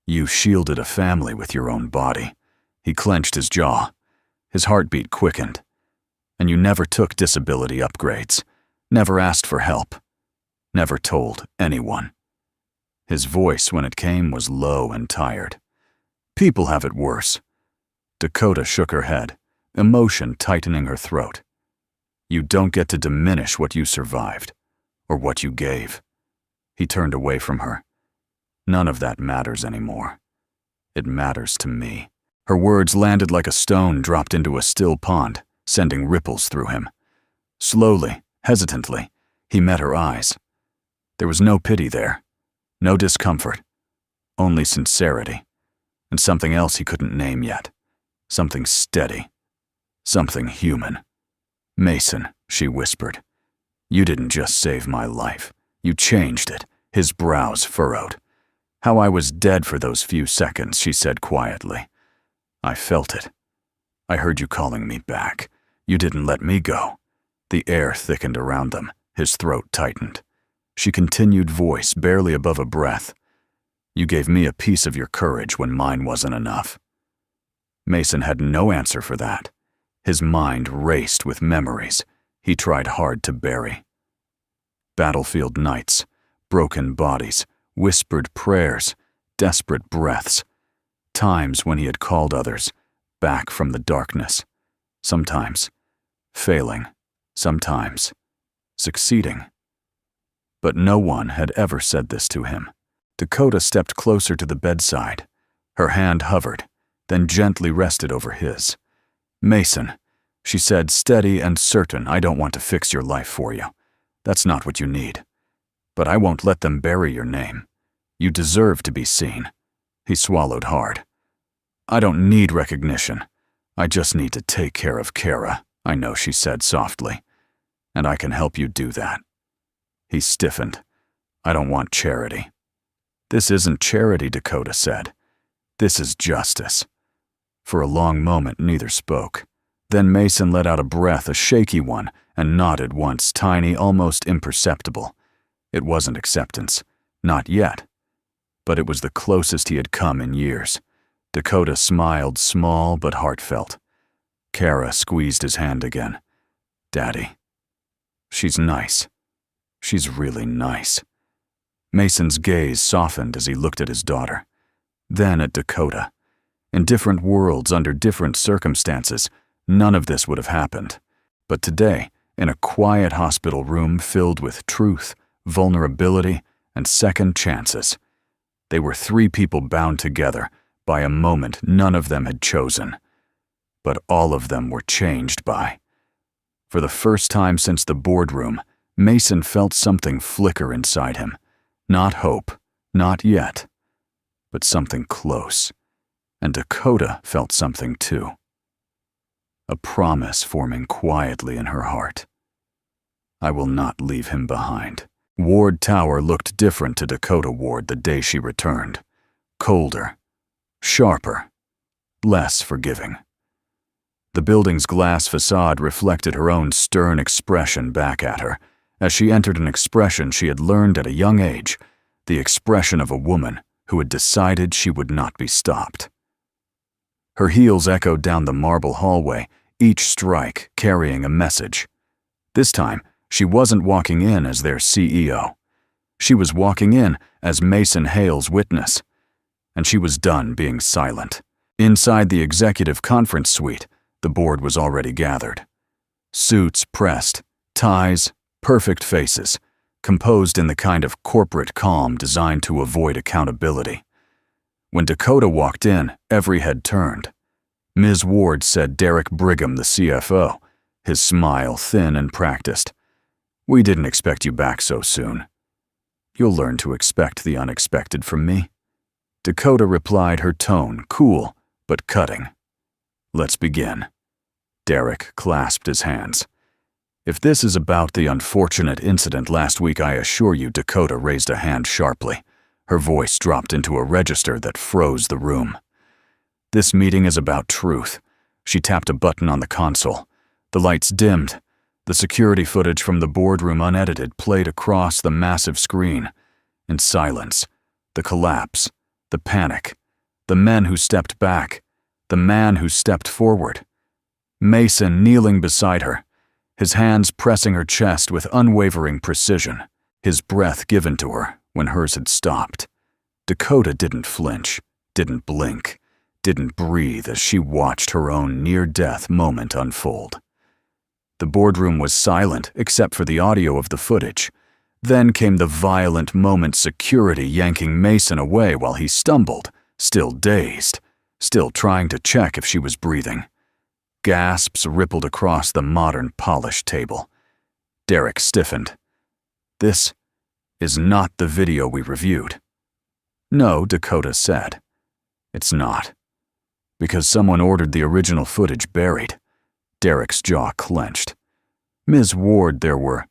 You shielded a family with your own body. He clenched his jaw. His heartbeat quickened. And you never took disability upgrades. Never asked for help. Never told anyone. His voice, when it came, was low and tired. People have it worse. Dakota shook her head, emotion tightening her throat. You don't get to diminish what you survived, or what you gave. He turned away from her. None of that matters anymore. It matters to me. Her words landed like a stone dropped into a still pond, sending ripples through him. Slowly, hesitantly, he met her eyes. There was no pity there, no discomfort, only sincerity, and something else he couldn't name yet. Something steady. Something human. "Mason," she whispered, "you didn't just save my life. You changed it." His brows furrowed. "How I was dead for those few seconds," she said quietly. "I felt it. I heard you calling me back. You didn't let me go." The air thickened around them. His throat tightened. She continued, voice barely above a breath. "You gave me a piece of your courage when mine wasn't enough." Mason had no answer for that. His mind raced with memories he tried hard to bury. Battlefield nights, broken bodies, whispered prayers, desperate breaths. Times when he had called others back from the darkness. Sometimes failing, sometimes succeeding. But no one had ever said this to him. Dakota stepped closer to the bedside. Her hand hovered, then gently rested over his. "Mason," she said, steady and certain, "I don't want to fix your life for you. That's not what you need. But I won't let them bury your name. You deserve to be seen." He swallowed hard. "I don't need recognition. I just need to take care of Kara." "I know," she said softly. "And I can help you do that." He stiffened. "I don't want charity." "This isn't charity," Dakota said. "This is justice." For a long moment, neither spoke. Then Mason let out a breath, a shaky one, and nodded once, tiny, almost imperceptible. It wasn't acceptance. Not yet. But it was the closest he had come in years. Dakota smiled, small but heartfelt. Kara squeezed his hand again. "Daddy. She's nice. She's really nice." Mason's gaze softened as he looked at his daughter. Then at Dakota. In different worlds, under different circumstances, none of this would have happened. But today, in a quiet hospital room filled with truth, vulnerability, and second chances, they were three people bound together by a moment none of them had chosen. But all of them were changed by. For the first time since the boardroom, Mason felt something flicker inside him. Not hope, not yet, but something close. And Dakota felt something too. A promise forming quietly in her heart. I will not leave him behind. Ward Tower looked different to Dakota Ward the day she returned. Colder, sharper, less forgiving. The building's glass facade reflected her own stern expression back at her, as she entered an expression she had learned at a young age, the expression of a woman who had decided she would not be stopped. Her heels echoed down the marble hallway, each strike carrying a message. This time, she wasn't walking in as their CEO. She was walking in as Mason Hale's witness. And she was done being silent. Inside the executive conference suite, the board was already gathered. Suits pressed, ties, perfect faces, composed in the kind of corporate calm designed to avoid accountability. When Dakota walked in, every head turned. Ms. Ward said Derek Brigham, the CFO, his smile thin and practiced. "We didn't expect you back so soon. You'll learn to expect the unexpected from me." Dakota replied, her tone cool but cutting. "Let's begin." Derek clasped his hands. "If this is about the unfortunate incident last week, I assure you," Dakota raised a hand sharply. Her voice dropped into a register that froze the room. "This meeting is about truth." She tapped a button on the console. The lights dimmed. The security footage from the boardroom, unedited, played across the massive screen. In silence, the collapse, the panic, the men who stepped back, the man who stepped forward. Mason kneeling beside her, his hands pressing her chest with unwavering precision, his breath given to her when hers had stopped. Dakota didn't flinch, didn't blink, didn't breathe as she watched her own near-death moment unfold. The boardroom was silent except for the audio of the footage. Then came the violent moment, security yanking Mason away while he stumbled, still dazed, still trying to check if she was breathing. Gasps rippled across the modern polished table. Derek stiffened. "This is not the video we reviewed." No, Dakota said. It's not. Because someone ordered the original footage buried. Derek's jaw clenched. Ms. Ward, there were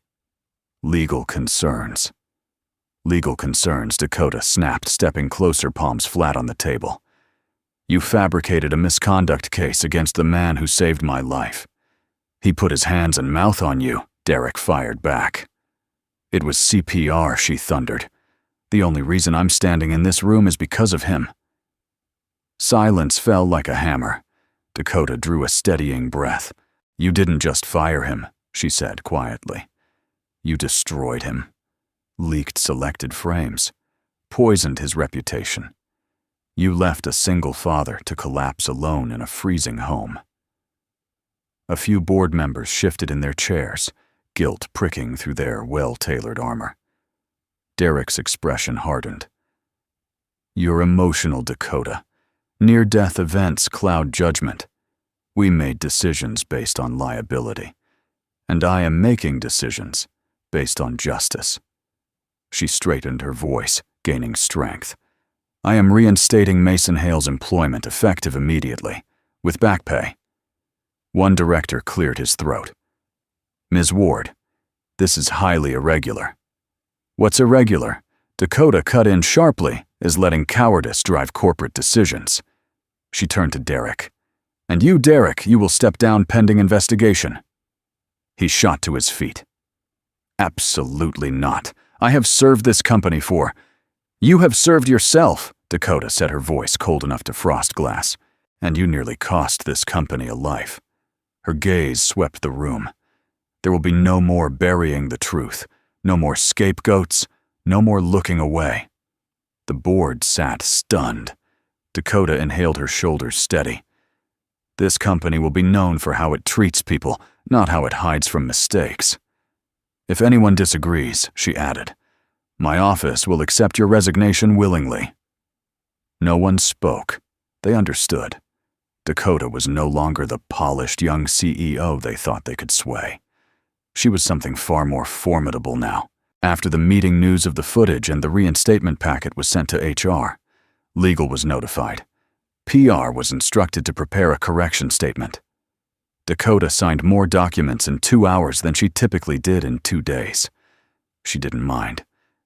legal concerns. Legal concerns, Dakota snapped, stepping closer, palms flat on the table. You fabricated a misconduct case against the man who saved my life. He put his hands and mouth on you, Derek fired back. It was CPR, she thundered. The only reason I'm standing in this room is because of him. Silence fell like a hammer. Dakota drew a steadying breath. You didn't just fire him, she said quietly. You destroyed him. Leaked selected frames. Poisoned his reputation. You left a single father to collapse alone in a freezing home. A few board members shifted in their chairs, guilt pricking through their well-tailored armor. Derek's expression hardened. You're emotional, Dakota. Near-death events cloud judgment. We made decisions based on liability, and I am making decisions based on justice. She straightened her voice, gaining strength. I am reinstating Mason Hale's employment effective immediately, with back pay. One director cleared his throat. Ms. Ward, this is highly irregular. What's irregular? Dakota cut in sharply, is letting cowardice drive corporate decisions. She turned to Derek. And you, Derek, you will step down pending investigation. He shot to his feet. Absolutely not. I have served this company for. You have served yourself, Dakota said, her voice cold enough to frost glass. And you nearly cost this company a life. Her gaze swept the room. There will be no more burying the truth, no more scapegoats, no more looking away. The board sat stunned. Dakota inhaled, her shoulders steady. This company will be known for how it treats people, not how it hides from mistakes. If anyone disagrees, she added, my office will accept your resignation willingly. No one spoke. They understood. Dakota was no longer the polished young CEO they thought they could sway. She was something far more formidable now. After the meeting, news of the footage and the reinstatement packet was sent to HR. Legal was notified. PR was instructed to prepare a correction statement. Dakota signed more documents in 2 hours than she typically did in 2 days. She didn't mind.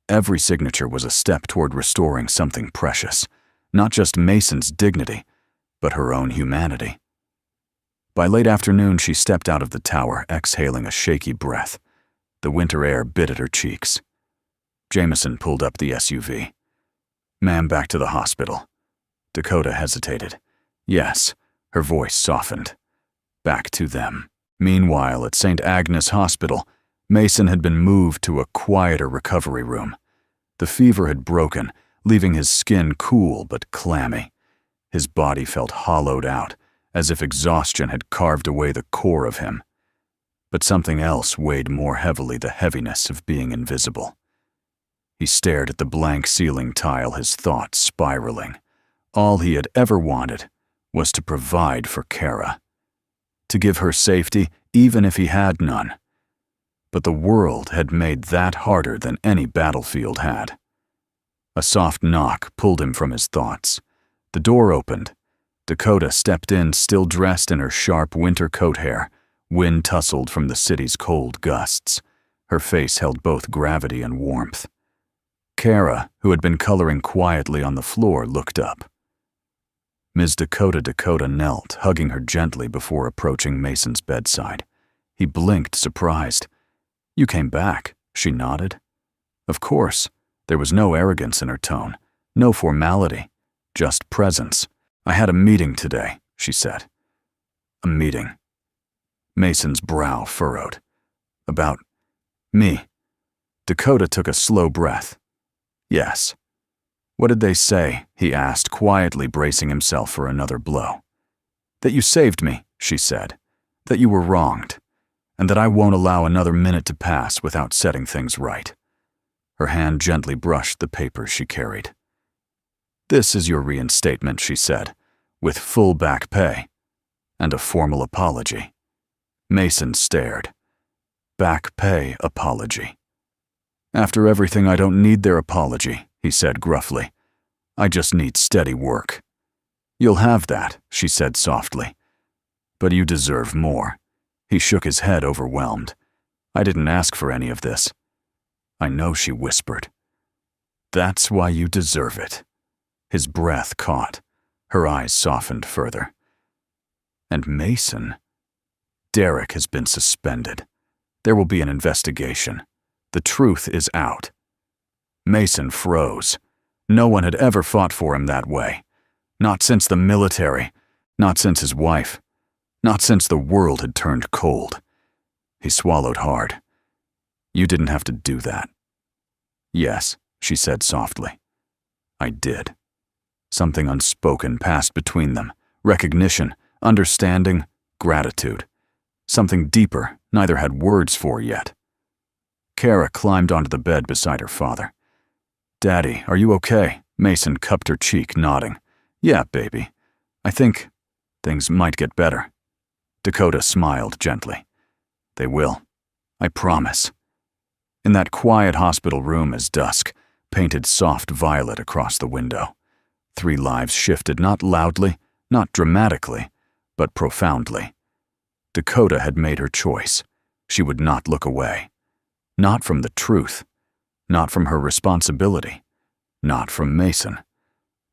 Every signature was a step toward restoring something precious, not just Mason's dignity, but her own humanity. By late afternoon, she stepped out of the tower, exhaling a shaky breath. The winter air bit at her cheeks. Jameson pulled up the SUV. Ma'am, back to the hospital. Dakota hesitated. Yes, her voice softened. Back to them. Meanwhile, at St. Agnes Hospital, Mason had been moved to a quieter recovery room. The fever had broken, leaving his skin cool but clammy. His body felt hollowed out, as if exhaustion had carved away the core of him. But something else weighed more heavily, the heaviness of being invisible. He stared at the blank ceiling tile, his thoughts spiraling. All he had ever wanted was to provide for Kara, to give her safety even if he had none. But the world had made that harder than any battlefield had. A soft knock pulled him from his thoughts. The door opened. Dakota stepped in, still dressed in her sharp winter coat hair. Wind tussled from the city's cold gusts. Her face held both gravity and warmth. Kara, who had been coloring quietly on the floor, looked up. Ms. Dakota knelt, hugging her gently before approaching Mason's bedside. He blinked, surprised. You came back, she nodded. Of course. There was no arrogance in her tone, no formality, just presence. I had a meeting today, she said. A meeting. Mason's brow furrowed. About me. Dakota took a slow breath. Yes. What did they say? He asked, quietly bracing himself for another blow. That you saved me, she said. That you were wronged. And that I won't allow another minute to pass without setting things right. Her hand gently brushed the papers she carried. This is your reinstatement, she said, with full back pay. And a formal apology. Mason stared. Back pay apology. After everything, I don't need their apology, he said gruffly. I just need steady work." "You'll have that," she said softly. "But you deserve more." He shook his head, overwhelmed. "I didn't ask for any of this." "I know," she whispered. "That's why you deserve it." His breath caught. Her eyes softened further. "And Mason? Derek has been suspended. There will be an investigation. The truth is out." Mason froze. No one had ever fought for him that way. Not since the military. Not since his wife. Not since the world had turned cold. He swallowed hard. "You didn't have to do that." "Yes," she said softly. "I did." Something unspoken passed between them. Recognition, understanding, gratitude. Something deeper neither had words for yet. Kara climbed onto the bed beside her father. "Daddy, are you okay?" Mason cupped her cheek, nodding. "Yeah, baby. I think things might get better." Dakota smiled gently. "They will. I promise." In that quiet hospital room as dusk, painted soft violet across the window. 3 lives shifted, not loudly, not dramatically, but profoundly. Dakota had made her choice. She would not look away. Not from the truth. Not from her responsibility. Not from Mason.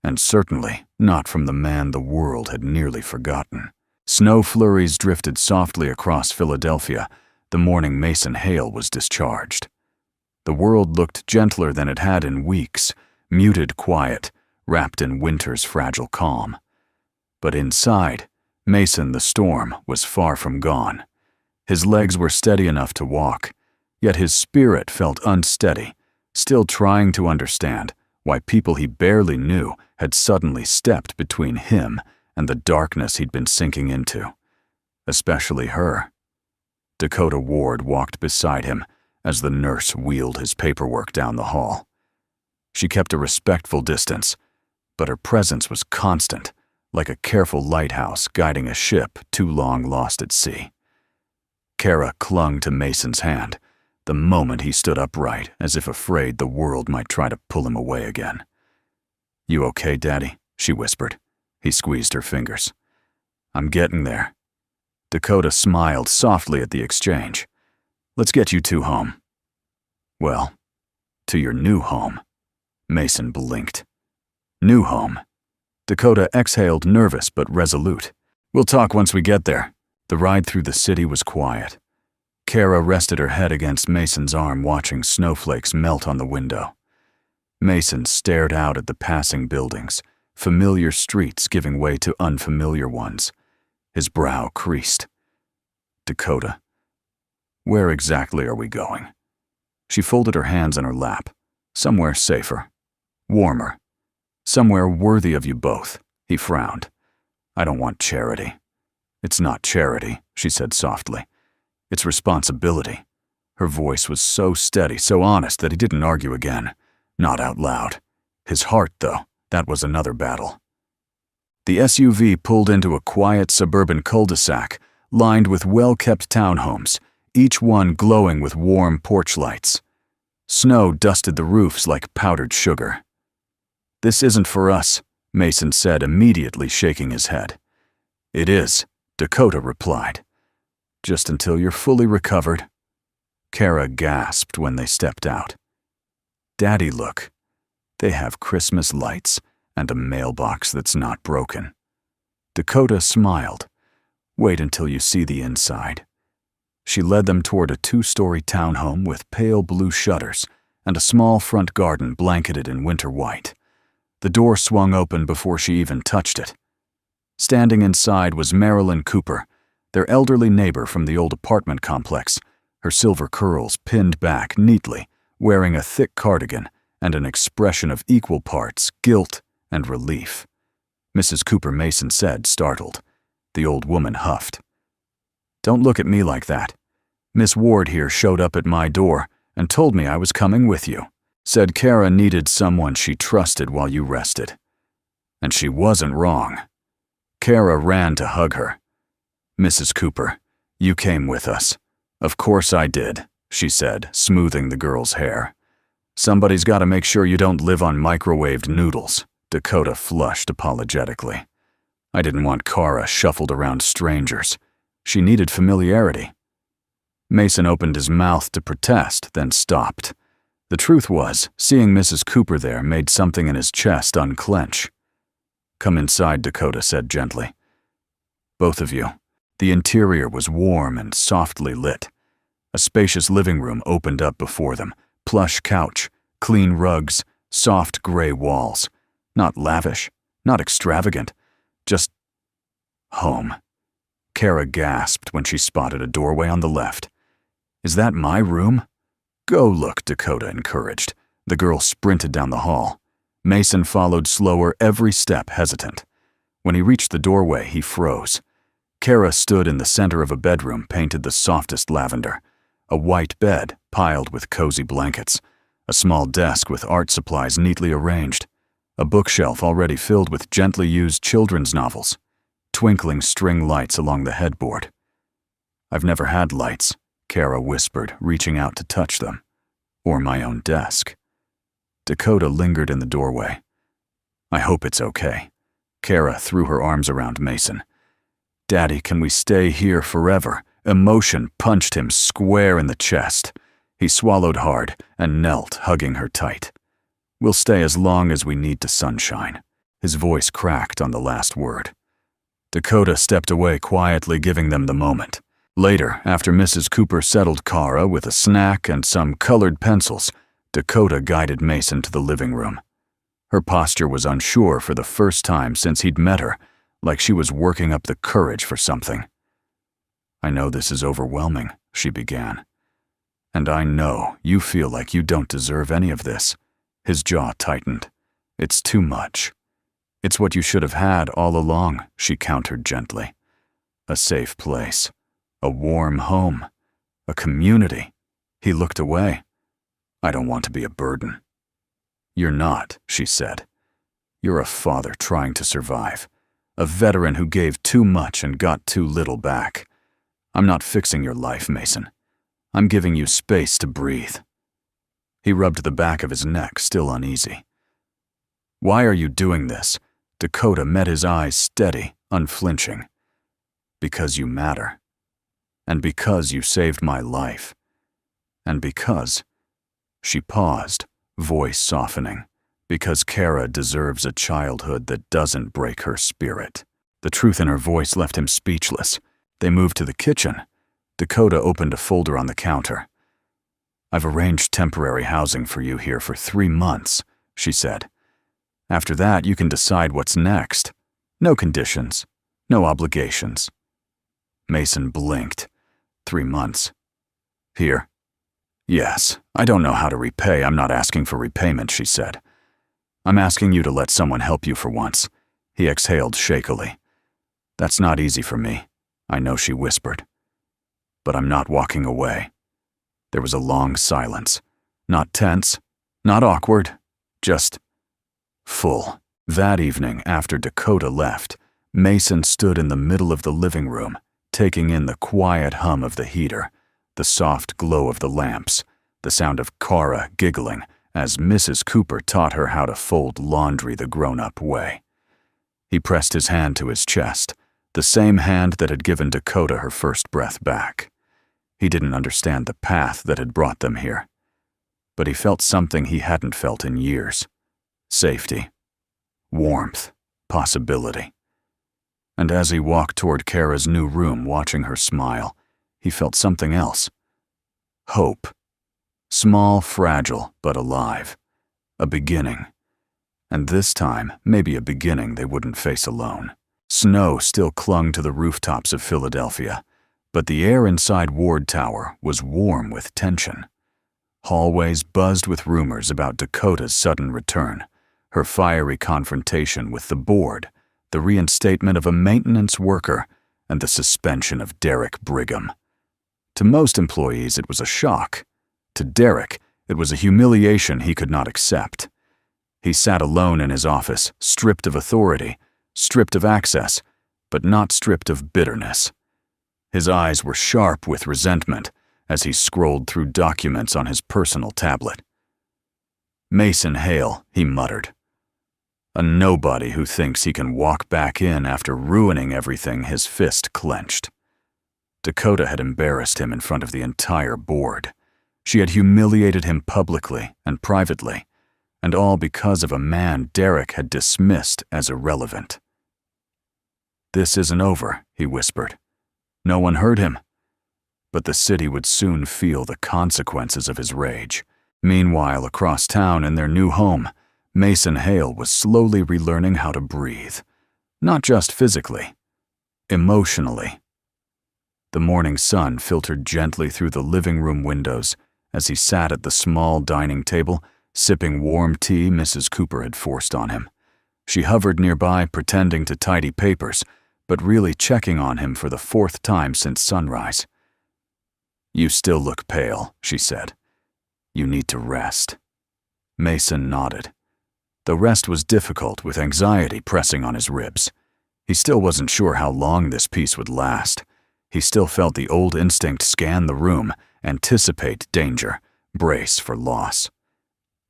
And certainly not from the man the world had nearly forgotten. Snow flurries drifted softly across Philadelphia the morning Mason Hale was discharged. The world looked gentler than it had in weeks, muted quiet, wrapped in winter's fragile calm. But inside, Mason the storm was far from gone. His legs were steady enough to walk, yet his spirit felt unsteady, still trying to understand why people he barely knew had suddenly stepped between him and the darkness he'd been sinking into. Especially her. Dakota Ward walked beside him as the nurse wheeled his paperwork down the hall. She kept a respectful distance, but her presence was constant, like a careful lighthouse guiding a ship too long lost at sea. Kara clung to Mason's hand the moment he stood upright, as if afraid the world might try to pull him away again. "You okay, Daddy?" she whispered. He squeezed her fingers. "I'm getting there." Dakota smiled softly at the exchange. "Let's get you 2 home." "Well, to your new home." Mason blinked. "New home." Dakota exhaled, nervous but resolute. "We'll talk once we get there." The ride through the city was quiet. Kara rested her head against Mason's arm, watching snowflakes melt on the window. Mason stared out at the passing buildings, familiar streets giving way to unfamiliar ones. His brow creased. "Dakota, where exactly are we going?" She folded her hands in her lap. "Somewhere safer. Warmer. Somewhere worthy of you both." He frowned. "I don't want charity." "It's not charity," she said softly. "It's responsibility." Her voice was so steady, so honest that he didn't argue again. Not out loud. His heart, though, that was another battle. The SUV pulled into a quiet suburban cul-de-sac, lined with well-kept townhomes, each one glowing with warm porch lights. Snow dusted the roofs like powdered sugar. "This isn't for us," Mason said, immediately shaking his head. "It is," Dakota replied. "Just until you're fully recovered." Kara gasped when they stepped out. "Daddy, look. They have Christmas lights and a mailbox that's not broken." Dakota smiled. "Wait until you see the inside." She led them toward a 2-story townhome with pale blue shutters and a small front garden blanketed in winter white. The door swung open before she even touched it. Standing inside was Marilyn Cooper, their elderly neighbor from the old apartment complex, her silver curls pinned back neatly, wearing a thick cardigan and an expression of equal parts guilt and relief. Mrs. Cooper, Mason said, startled. The old woman huffed. "Don't look at me like that. Miss Ward here showed up at my door and told me I was coming with you. Said Kara needed someone she trusted while you rested." And she wasn't wrong. Kara ran to hug her. "Mrs. Cooper, you came with us." "Of course I did," she said, smoothing the girl's hair. "Somebody's got to make sure you don't live on microwaved noodles." Dakota flushed apologetically. I didn't want Kara shuffled around strangers. She needed familiarity. Mason opened his mouth to protest, then stopped. The truth was, seeing Mrs. Cooper there made something in his chest unclench. Come inside, Dakota said gently. Both of you. The interior was warm and softly lit. A spacious living room opened up before them. Plush couch, clean rugs, soft gray walls. Not lavish, not extravagant, just home. Kara gasped when she spotted a doorway on the left. Is that my room? Go look, Dakota encouraged. The girl sprinted down the hall. Mason followed slower, every step hesitant. When he reached the doorway, he froze. Kara stood in the center of a bedroom painted the softest lavender. A white bed piled with cozy blankets. A small desk with art supplies neatly arranged. A bookshelf already filled with gently used children's novels. Twinkling string lights along the headboard. I've never had lights, Kara whispered, reaching out to touch them. Or my own desk. Dakota lingered in the doorway. I hope it's okay. Kara threw her arms around Mason. Daddy, can we stay here forever? Emotion punched him square in the chest. He swallowed hard and knelt, hugging her tight. We'll stay as long as we need to sunshine. His voice cracked on the last word. Dakota stepped away quietly, giving them the moment. Later, after Mrs. Cooper settled Kara with a snack and some colored pencils, Dakota guided Mason to the living room. Her posture was unsure for the first time since he'd met her, like she was working up the courage for something. I know this is overwhelming, she began. And I know you feel like you don't deserve any of this. His jaw tightened. It's too much. It's what you should have had all along, she countered gently. A safe place. A warm home. A community. He looked away. I don't want to be a burden. You're not, she said. You're a father trying to survive. A veteran who gave too much and got too little back. I'm not fixing your life, Mason. I'm giving you space to breathe. He rubbed the back of his neck, still uneasy. Why are you doing this? Dakota met his eyes steady, unflinching. Because you matter. And because you saved my life. And because... She paused, voice softening. Because Kara deserves a childhood that doesn't break her spirit. The truth in her voice left him speechless. They moved to the kitchen. Dakota opened a folder on the counter. I've arranged temporary housing for you here for 3 months, she said. After that, you can decide what's next. No conditions, no obligations. Mason blinked. 3 months. Here? Yes, I don't know how to repay. I'm not asking for repayment, she said. I'm asking you to let someone help you for once. He exhaled shakily. That's not easy for me, I know, she whispered. But I'm not walking away. There was a long silence. Not tense, not awkward, just full. That evening, after Dakota left, Mason stood in the middle of the living room, taking in the quiet hum of the heater, the soft glow of the lamps, the sound of Kara giggling as Mrs. Cooper taught her how to fold laundry the grown-up way. He pressed his hand to his chest, the same hand that had given Dakota her first breath back. He didn't understand the path that had brought them here, but he felt something he hadn't felt in years. Safety, warmth, possibility. And as he walked toward Kara's new room, watching her smile, he felt something else. Hope. Small, fragile, but alive. A beginning. And this time, maybe a beginning they wouldn't face alone. Snow still clung to the rooftops of Philadelphia, but the air inside Ward Tower was warm with tension. Hallways buzzed with rumors about Dakota's sudden return, her fiery confrontation with the board, the reinstatement of a maintenance worker, and the suspension of Derek Brigham. To most employees, it was a shock. To Derek, it was a humiliation he could not accept. He sat alone in his office, stripped of authority, stripped of access, but not stripped of bitterness. His eyes were sharp with resentment as he scrolled through documents on his personal tablet. Mason Hale, he muttered. A nobody who thinks he can walk back in after ruining everything, his fist clenched. Dakota had embarrassed him in front of the entire board. She had humiliated him publicly and privately, and all because of a man Derek had dismissed as irrelevant. "This isn't over," he whispered. No one heard him. But the city would soon feel the consequences of his rage. Meanwhile, across town in their new home, Mason Hale was slowly relearning how to breathe. Not just physically, emotionally. The morning sun filtered gently through the living room windows as he sat at the small dining table, sipping warm tea Mrs. Cooper had forced on him. She hovered nearby, pretending to tidy papers, but really checking on him for the 4th time since sunrise. "You still look pale," she said. "You need to rest." Mason nodded. The rest was difficult, with anxiety pressing on his ribs. He still wasn't sure how long this peace would last. He still felt the old instinct scan the room, anticipate danger, brace for loss.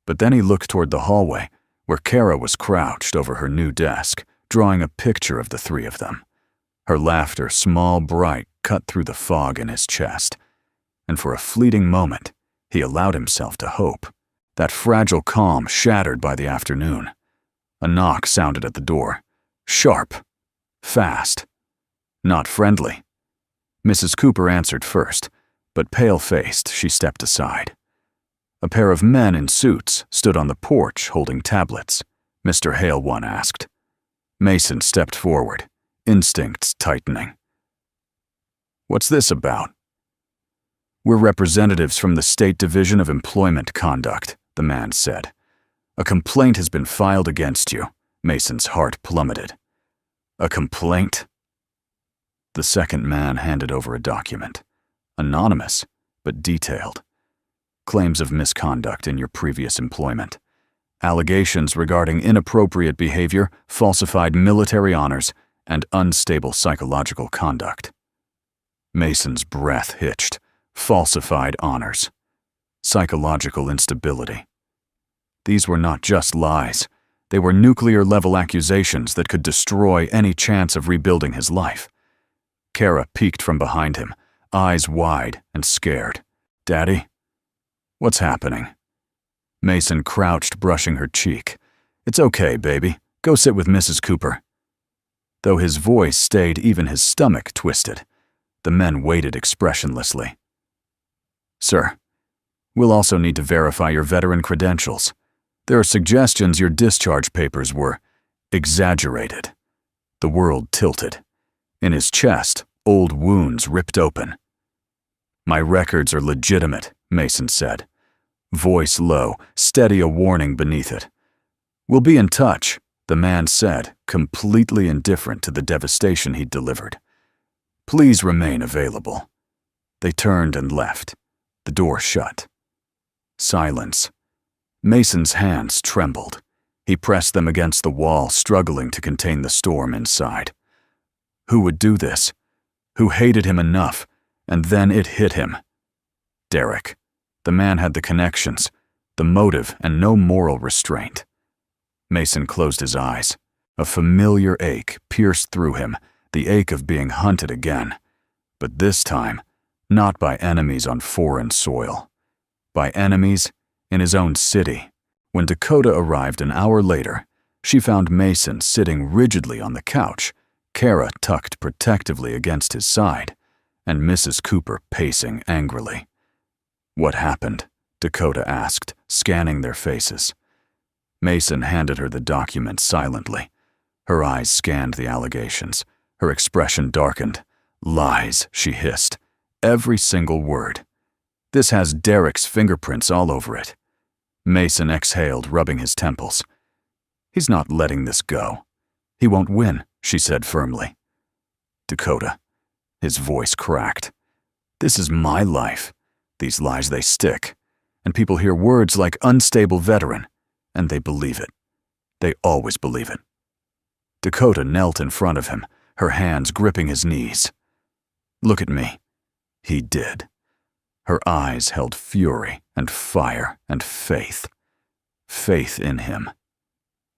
But then he looked toward the hallway, where Kara was crouched over her new desk, drawing a picture of the three of them. Her laughter, small, bright, cut through the fog in his chest. And for a fleeting moment, he allowed himself to hope. That fragile calm shattered by the afternoon. A knock sounded at the door. Sharp. Fast. Not friendly. Mrs. Cooper answered first, but pale-faced, she stepped aside. A pair of men in suits stood on the porch holding tablets. Mr. Hale, one asked. Mason stepped forward, instincts tightening. "What's this about?" "We're representatives from the State Division of Employment Conduct," the man said. "A complaint has been filed against you." Mason's heart plummeted. "A complaint?" The second man handed over a document. Anonymous, but detailed. Claims of misconduct in your previous employment. Allegations regarding inappropriate behavior, falsified military honors, and unstable psychological conduct. Mason's breath hitched. Falsified honors. Psychological instability. These were not just lies. They were nuclear-level accusations that could destroy any chance of rebuilding his life. Kara peeked from behind him, eyes wide and scared. "Daddy? What's happening?" Mason crouched, brushing her cheek. "It's okay, baby. Go sit with Mrs. Cooper." Though his voice stayed, even his stomach twisted. The men waited expressionlessly. "Sir, we'll also need to verify your veteran credentials. There are suggestions your discharge papers were exaggerated." The world tilted. In his chest, old wounds ripped open. "My records are legitimate," Mason said. Voice low, steady a warning beneath it. "We'll be in touch," the man said, completely indifferent to the devastation he'd delivered. "Please remain available." They turned and left. The door shut. Silence. Mason's hands trembled. He pressed them against the wall, struggling to contain the storm inside. Who would do this? Who hated him enough? And then it hit him. Derek. The man had the connections, the motive, and no moral restraint. Mason closed his eyes. A familiar ache pierced through him, the ache of being hunted again. But this time, not by enemies on foreign soil. By enemies in his own city. When Dakota arrived an hour later, she found Mason sitting rigidly on the couch, Kara tucked protectively against his side, and Mrs. Cooper pacing angrily. "What happened?" Dakota asked, scanning their faces. Mason handed her the document silently. Her eyes scanned the allegations. Her expression darkened. "Lies," she hissed. "Every single word. This has Derek's fingerprints all over it." Mason exhaled, rubbing his temples. "He's not letting this go. He won't win," she said firmly. "Dakota." His voice cracked. "This is my life. These lies, they stick. And people hear words like unstable veteran, and they believe it. They always believe it." Dakota knelt in front of him, her hands gripping his knees. "Look at me." He did. Her eyes held fury and fire and faith. Faith in him.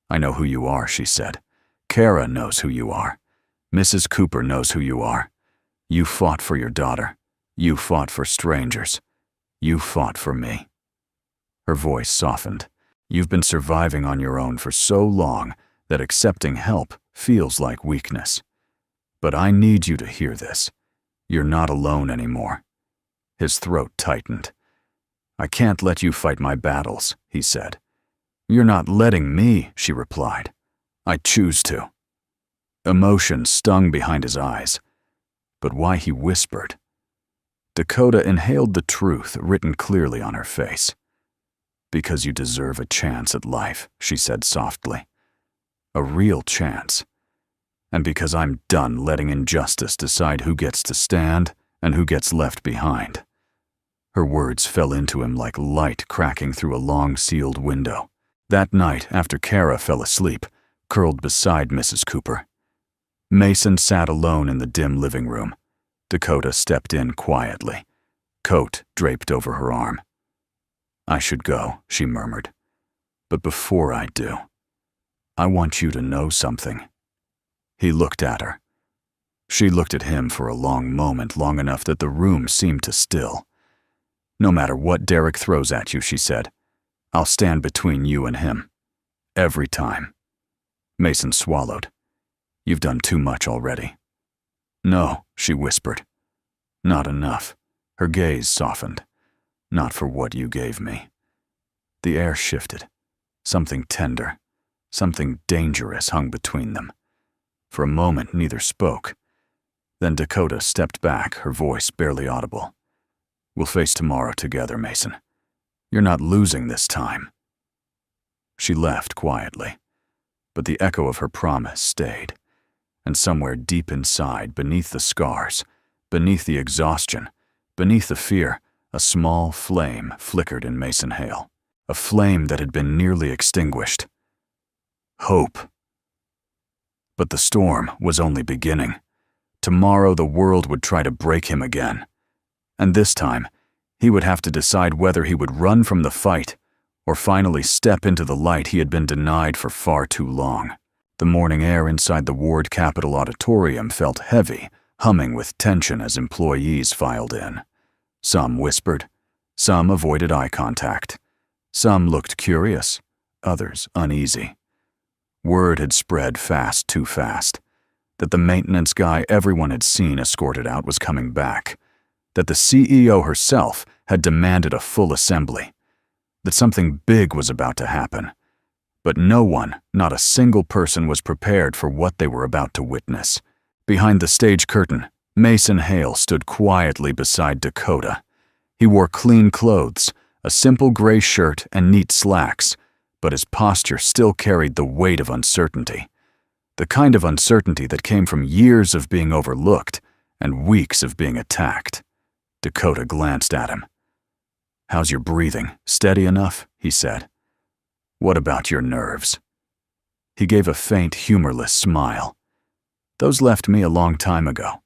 I know who you are, she said. Kara knows who you are. Mrs. Cooper knows who you are. You fought for your daughter. You fought for strangers. You fought for me. Her voice softened. You've been surviving on your own for so long that accepting help feels like weakness. But I need you to hear this. You're not alone anymore. His throat tightened. I can't let you fight my battles, he said. You're not letting me, she replied. I choose to. Emotion stung behind his eyes. But why he whispered? Dakota inhaled the truth written clearly on her face. Because you deserve a chance at life, she said softly. A real chance. And because I'm done letting injustice decide who gets to stand and who gets left behind. Her words fell into him like light cracking through a long sealed window. That night, after Kara fell asleep, curled beside Mrs. Cooper, Mason sat alone in the dim living room. Dakota stepped in quietly, coat draped over her arm. I should go, she murmured. But before I do, I want you to know something. He looked at her. She looked at him for a long moment, long enough that the room seemed to still. No matter what Derek throws at you, she said, I'll stand between you and him. Every time. Mason swallowed. You've done too much already. No, she whispered. Not enough. Her gaze softened. Not for what you gave me. The air shifted. Something tender, something dangerous hung between them. For a moment, neither spoke. Then Dakota stepped back, her voice barely audible. We'll face tomorrow together, Mason. You're not losing this time. She left quietly, but the echo of her promise stayed. And somewhere deep inside, beneath the scars, beneath the exhaustion, beneath the fear, a small flame flickered in Mason Hale. A flame that had been nearly extinguished. Hope. But the storm was only beginning. Tomorrow the world would try to break him again. And this time, he would have to decide whether he would run from the fight or finally step into the light he had been denied for far too long. The morning air inside the Ward Capitol Auditorium felt heavy, humming with tension as employees filed in. Some whispered. Some avoided eye contact. Some looked curious, others uneasy. Word had spread fast, too fast, that the maintenance guy everyone had seen escorted out was coming back, that the CEO herself had demanded a full assembly, that something big was about to happen. But no one, not a single person, was prepared for what they were about to witness. Behind the stage curtain, Mason Hale stood quietly beside Dakota. He wore clean clothes, a simple gray shirt and neat slacks, but his posture still carried the weight of uncertainty. The kind of uncertainty that came from years of being overlooked and weeks of being attacked. Dakota glanced at him. How's your breathing? Steady enough? He said. What about your nerves? He gave a faint, humorless smile. Those left me a long time ago.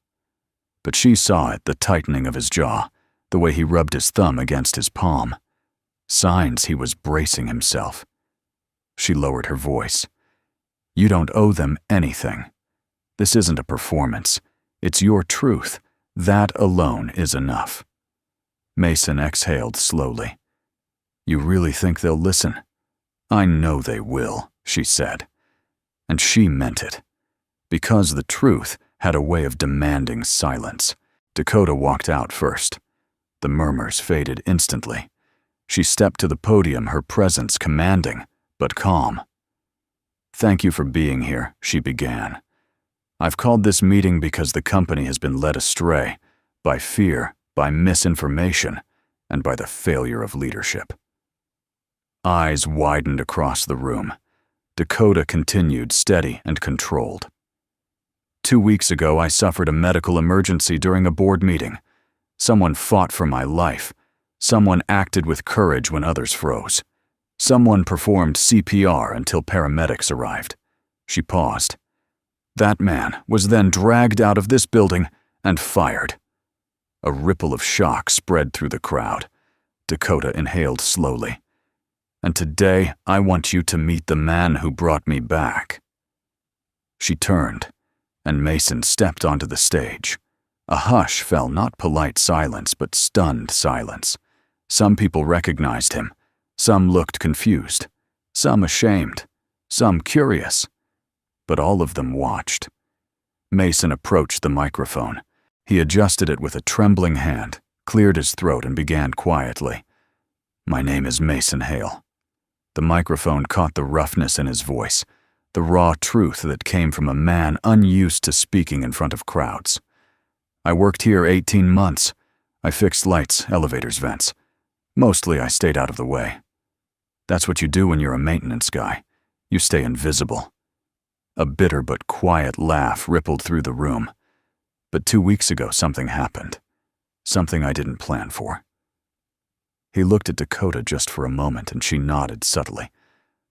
But she saw it, the tightening of his jaw, the way he rubbed his thumb against his palm. Signs he was bracing himself. She lowered her voice. You don't owe them anything. This isn't a performance. It's your truth. That alone is enough. Mason exhaled slowly. You really think they'll listen? I know they will, she said. And she meant it. Because the truth had a way of demanding silence. Dakota walked out first. The murmurs faded instantly. She stepped to the podium, her presence commanding, but calm. Thank you for being here, she began. I've called this meeting because the company has been led astray by fear, by misinformation, and by the failure of leadership. Eyes widened across the room. Dakota continued, steady and controlled. 2 weeks ago, I suffered a medical emergency during a board meeting. Someone fought for my life. Someone acted with courage when others froze. Someone performed CPR until paramedics arrived. She paused. That man was then dragged out of this building and fired. A ripple of shock spread through the crowd. Dakota inhaled slowly. And today I want you to meet the man who brought me back." She turned, and Mason stepped onto the stage. A hush fell, not polite silence, but stunned silence. Some people recognized him. Some looked confused. Some ashamed. Some curious. But all of them watched. Mason approached the microphone. He adjusted it with a trembling hand, cleared his throat, and began quietly. "My name is Mason Hale." The microphone caught the roughness in his voice, the raw truth that came from a man unused to speaking in front of crowds. "I worked here 18 months. I fixed lights, elevators, vents. Mostly I stayed out of the way. That's what you do when you're a maintenance guy. You stay invisible." A bitter but quiet laugh rippled through the room. "But 2 weeks ago something happened. Something I didn't plan for." He looked at Dakota just for a moment, and she nodded subtly.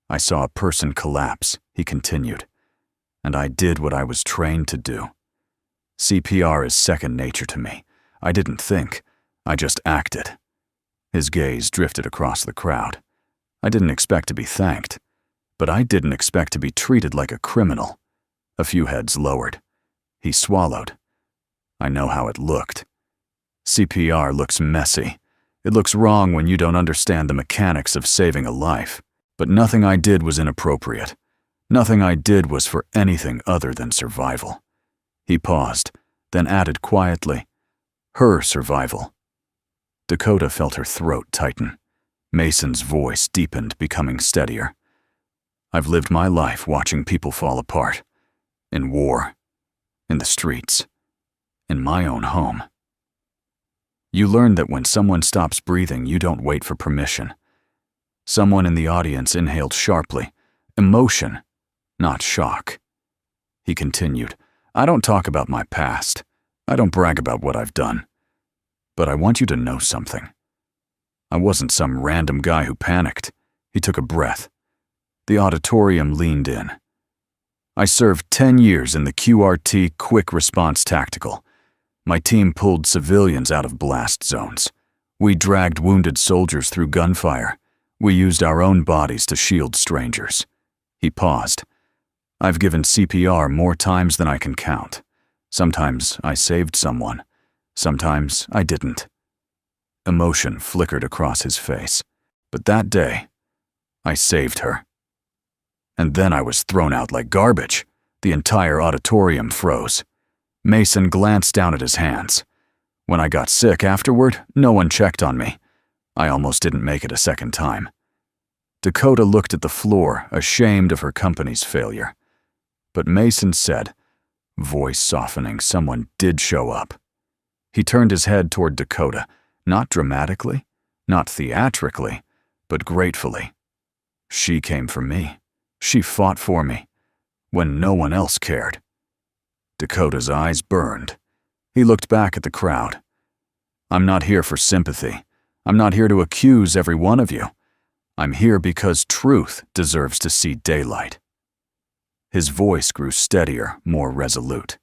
"I saw a person collapse," he continued, "and I did what I was trained to do. CPR is second nature to me. I didn't think, I just acted." His gaze drifted across the crowd. "I didn't expect to be thanked, but I didn't expect to be treated like a criminal." A few heads lowered. He swallowed. "I know how it looked. CPR looks messy. It looks wrong when you don't understand the mechanics of saving a life. But nothing I did was inappropriate. Nothing I did was for anything other than survival." He paused, then added quietly, "Her survival." Dakota felt her throat tighten. Mason's voice deepened, becoming steadier. "I've lived my life watching people fall apart. In war. In the streets. In my own home. You learn that when someone stops breathing, you don't wait for permission." Someone in the audience inhaled sharply. Emotion, not shock. He continued, "I don't talk about my past. I don't brag about what I've done. But I want you to know something. I wasn't some random guy who panicked." He took a breath. The auditorium leaned in. "I served 10 years in the QRT Quick Response Tactical. My team pulled civilians out of blast zones. We dragged wounded soldiers through gunfire. We used our own bodies to shield strangers." He paused. "I've given CPR more times than I can count. Sometimes I saved someone. Sometimes I didn't." Emotion flickered across his face. "But that day, I saved her. And then I was thrown out like garbage." The entire auditorium froze. Mason glanced down at his hands. "When I got sick afterward, no one checked on me. I almost didn't make it a second time." Dakota looked at the floor, ashamed of her company's failure. But Mason said, voice softening, "Someone did show up." He turned his head toward Dakota, not dramatically, not theatrically, but gratefully. "She came for me. She fought for me, when no one else cared." Dakota's eyes burned. He looked back at the crowd. "I'm not here for sympathy. I'm not here to accuse every one of you. I'm here because truth deserves to see daylight." His voice grew steadier, more resolute.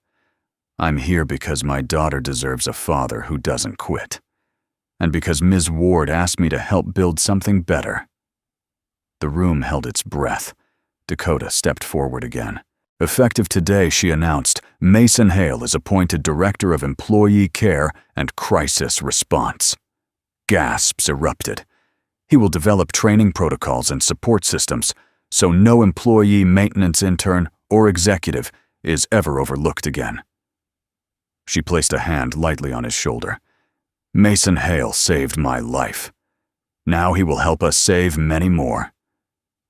"I'm here because my daughter deserves a father who doesn't quit. And because Ms. Ward asked me to help build something better." The room held its breath. Dakota stepped forward again. Effective today, she announced, Mason Hale is appointed Director of Employee Care and Crisis Response. Gasps erupted. He will develop training protocols and support systems so no employee, maintenance intern, or executive is ever overlooked again. She placed a hand lightly on his shoulder. "Mason Hale saved my life. Now he will help us save many more."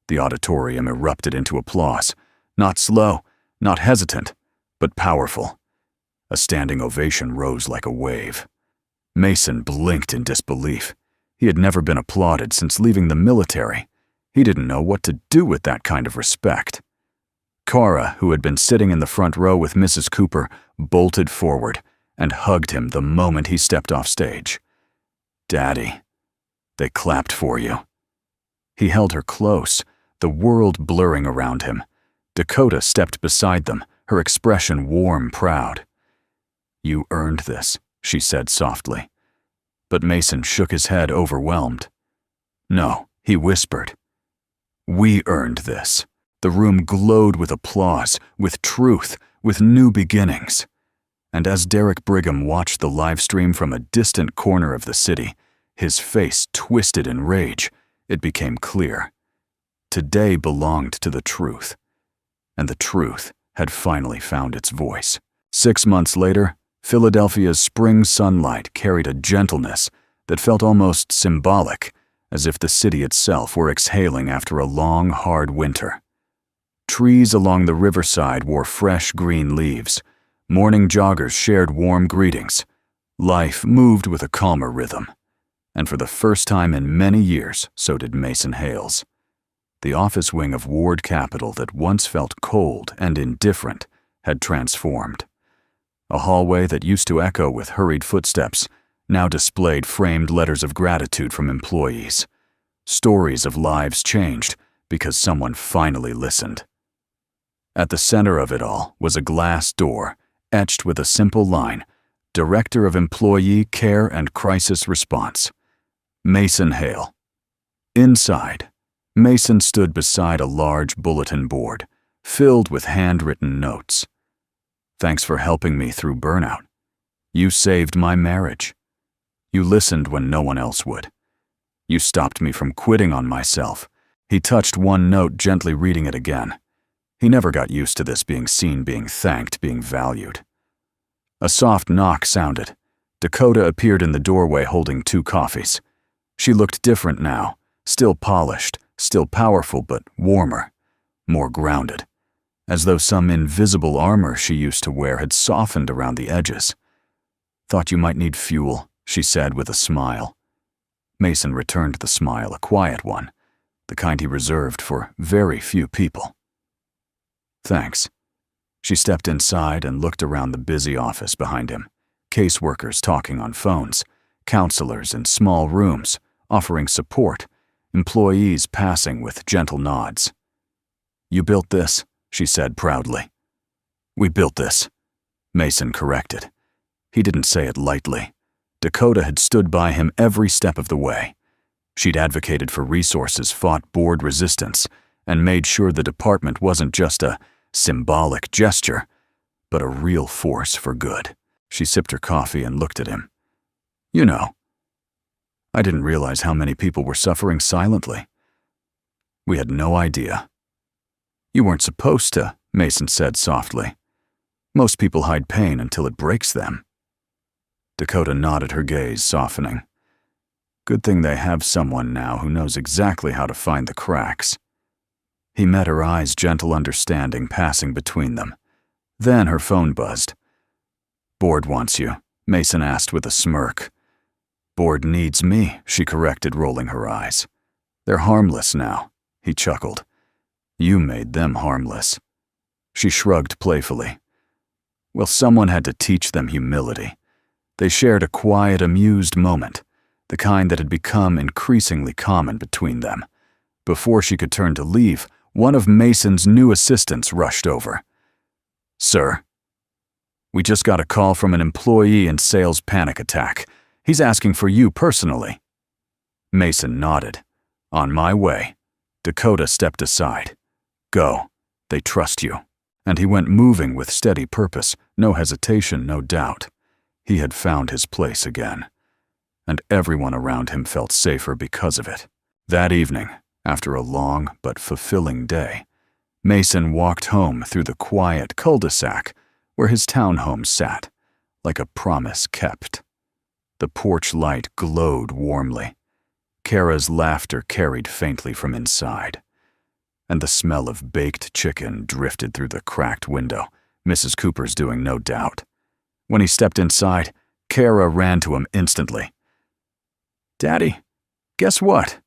The auditorium erupted into applause, not slow, not hesitant, but powerful. A standing ovation rose like a wave. Mason blinked in disbelief. He had never been applauded since leaving the military. He didn't know what to do with that kind of respect. Cara, who had been sitting in the front row with Mrs. Cooper, bolted forward and hugged him the moment he stepped off stage. "Daddy, they clapped for you." He held her close, the world blurring around him. Dakota stepped beside them, her expression warm, proud. "You earned this," she said softly. But Mason shook his head, overwhelmed. "No," he whispered. We earned this. The room glowed with applause, with truth, with new beginnings. And as Derek Brigham watched the live stream from a distant corner of the city, his face twisted in rage, it became clear. Today belonged to the truth. And the truth had finally found its voice. 6 months later, Philadelphia's spring sunlight carried a gentleness that felt almost symbolic, as if the city itself were exhaling after a long, hard winter. Trees along the riverside wore fresh green leaves. Morning joggers shared warm greetings. Life moved with a calmer rhythm. And for the first time in many years, so did Mason Hales. The office wing of Ward Capital that once felt cold and indifferent had transformed. A hallway that used to echo with hurried footsteps now displayed framed letters of gratitude from employees. Stories of lives changed because someone finally listened. At the center of it all was a glass door, etched with a simple line, Director of Employee Care and Crisis Response, Mason Hale. Inside, Mason stood beside a large bulletin board, filled with handwritten notes. Thanks for helping me through burnout. You saved my marriage. You listened when no one else would. You stopped me from quitting on myself. He touched one note, gently reading it again. He never got used to this, being seen, being thanked, being valued. A soft knock sounded. Dakota appeared in the doorway holding 2 coffees. She looked different now, still polished, still powerful, but warmer, more grounded, as though some invisible armor she used to wear had softened around the edges. Thought you might need fuel, she said with a smile. Mason returned the smile, a quiet one, the kind he reserved for very few people. Thanks. She stepped inside and looked around the busy office behind him. Caseworkers talking on phones, counselors in small rooms, offering support, employees passing with gentle nods. You built this, she said proudly. We built this, Mason corrected. He didn't say it lightly. Dakota had stood by him every step of the way. She'd advocated for resources, fought board resistance, and made sure the department wasn't just a symbolic gesture, but a real force for good. She sipped her coffee and looked at him. You know, I didn't realize how many people were suffering silently. We had no idea. You weren't supposed to, Mason said softly. Most people hide pain until it breaks them. Dakota nodded, her gaze softening. Good thing they have someone now who knows exactly how to find the cracks. He met her eyes, gentle understanding passing between them. Then her phone buzzed. Board wants you, Mason asked with a smirk. Board needs me, she corrected, rolling her eyes. They're harmless now, he chuckled. You made them harmless. She shrugged playfully. Well, someone had to teach them humility. They shared a quiet, amused moment, the kind that had become increasingly common between them. Before she could turn to leave, one of Mason's new assistants rushed over. Sir, we just got a call from an employee in sales panic attack. He's asking for you personally. Mason nodded. On my way. Dakota stepped aside. Go. They trust you. And he went moving with steady purpose, no hesitation, no doubt. He had found his place again. And everyone around him felt safer because of it. That evening, after a long but fulfilling day, Mason walked home through the quiet cul-de-sac where his townhome sat, like a promise kept. The porch light glowed warmly. Kara's laughter carried faintly from inside. And the smell of baked chicken drifted through the cracked window, Mrs. Cooper's doing, no doubt. When he stepped inside, Kara ran to him instantly. Daddy, guess what?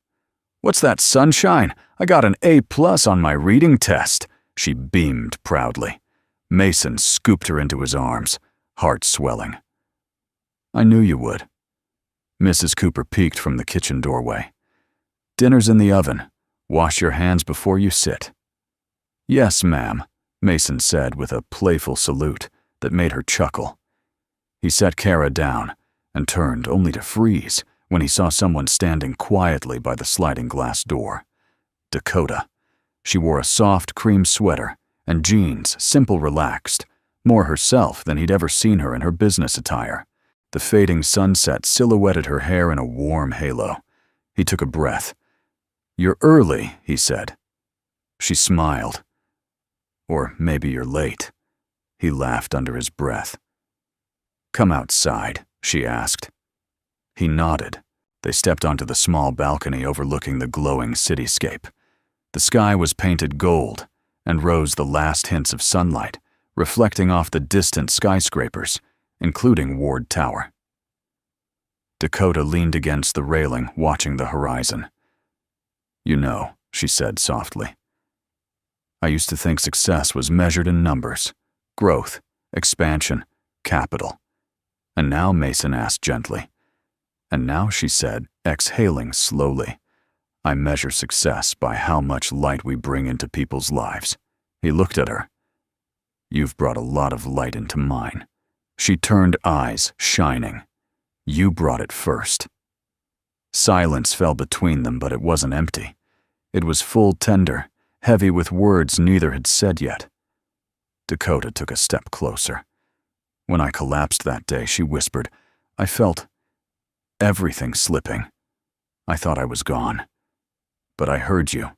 What's that, sunshine? I got an A+ on my reading test, she beamed proudly. Mason scooped her into his arms, heart swelling. I knew you would. Mrs. Cooper peeked from the kitchen doorway. Dinner's in the oven. Wash your hands before you sit. Yes, ma'am, Mason said with a playful salute that made her chuckle. He set Kara down and turned only to freeze when he saw someone standing quietly by the sliding glass door. Dakota. She wore a soft cream sweater and jeans, simple, relaxed, more herself than he'd ever seen her in her business attire. The fading sunset silhouetted her hair in a warm halo. He took a breath. "You're early," he said. She smiled. "Or maybe you're late." He laughed under his breath. "Come outside," she asked. He nodded. They stepped onto the small balcony overlooking the glowing cityscape. The sky was painted gold and rose the last hints of sunlight, reflecting off the distant skyscrapers, including Ward Tower. Dakota leaned against the railing, watching the horizon. "You know," she said softly, "I used to think success was measured in numbers, growth, expansion, capital." "And now?" Mason asked gently. "And now," she said, exhaling slowly, "I measure success by how much light we bring into people's lives." He looked at her. "You've brought a lot of light into mine." She turned, eyes shining. "You brought it first." Silence fell between them, but it wasn't empty. It was full, tender, heavy with words neither had said yet. Dakota took a step closer. "When I collapsed that day," she whispered, "I felt everything slipping. I thought I was gone. But I heard you.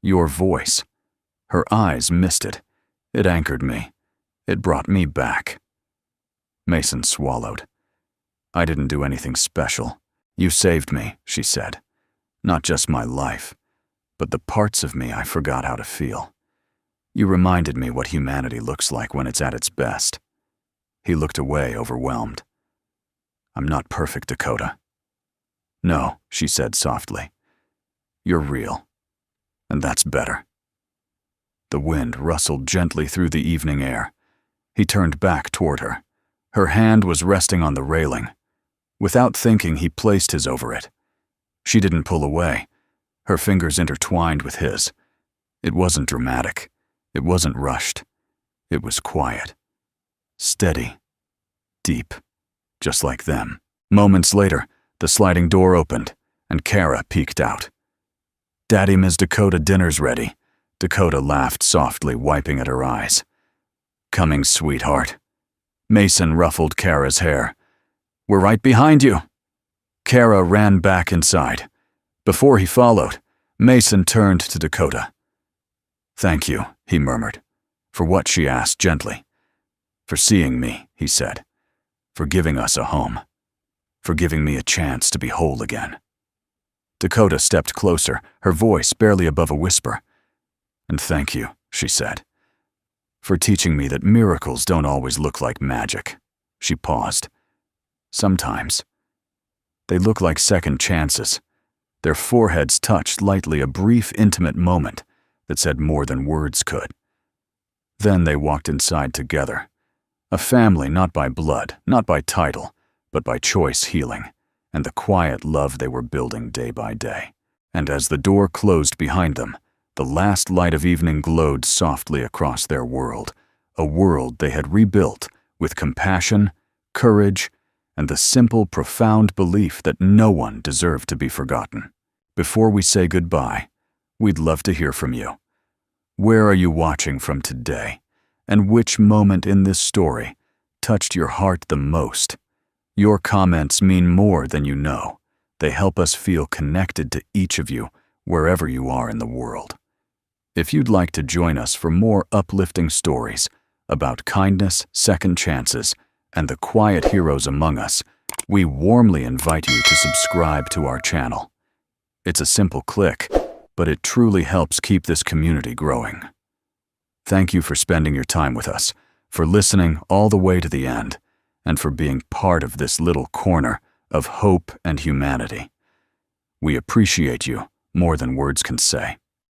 Your voice." Her eyes misted. "It anchored me. It brought me back." Mason swallowed. "I didn't do anything special. You saved me," she said. "Not just my life, but the parts of me I forgot how to feel. You reminded me what humanity looks like when it's at its best." He looked away, overwhelmed. "I'm not perfect, Dakota." "No," she said softly. "You're real. And that's better." The wind rustled gently through the evening air. He turned back toward her. Her hand was resting on the railing. Without thinking, he placed his over it. She didn't pull away. Her fingers intertwined with his. It wasn't dramatic. It wasn't rushed. It was quiet. Steady. Deep. Just like them. Moments later, the sliding door opened, and Kara peeked out. "Daddy, Ms. Dakota, dinner's ready." Dakota laughed softly, wiping at her eyes. "Coming, sweetheart." Mason ruffled Kara's hair. "We're right behind you." Kara ran back inside. Before he followed, Mason turned to Dakota. "Thank you," he murmured. "For what?" she asked gently. "For seeing me," he said. "For giving us a home. For giving me a chance to be whole again." Dakota stepped closer, her voice barely above a whisper. "And thank you," she said, "for teaching me that miracles don't always look like magic." She paused. "Sometimes. They look like second chances." Their foreheads touched lightly, a brief, intimate moment that said more than words could. Then they walked inside together. A family not by blood, not by title, but by choice healing, and the quiet love they were building day by day. And as the door closed behind them, the last light of evening glowed softly across their world, a world they had rebuilt with compassion, courage, and the simple, profound belief that no one deserved to be forgotten. Before we say goodbye, we'd love to hear from you. Where are you watching from today? And which moment in this story touched your heart the most? Your comments mean more than you know. They help us feel connected to each of you, wherever you are in the world. If you'd like to join us for more uplifting stories about kindness, second chances, and the quiet heroes among us, we warmly invite you to subscribe to our channel. It's a simple click, but it truly helps keep this community growing. Thank you for spending your time with us, for listening all the way to the end, and for being part of this little corner of hope and humanity. We appreciate you more than words can say.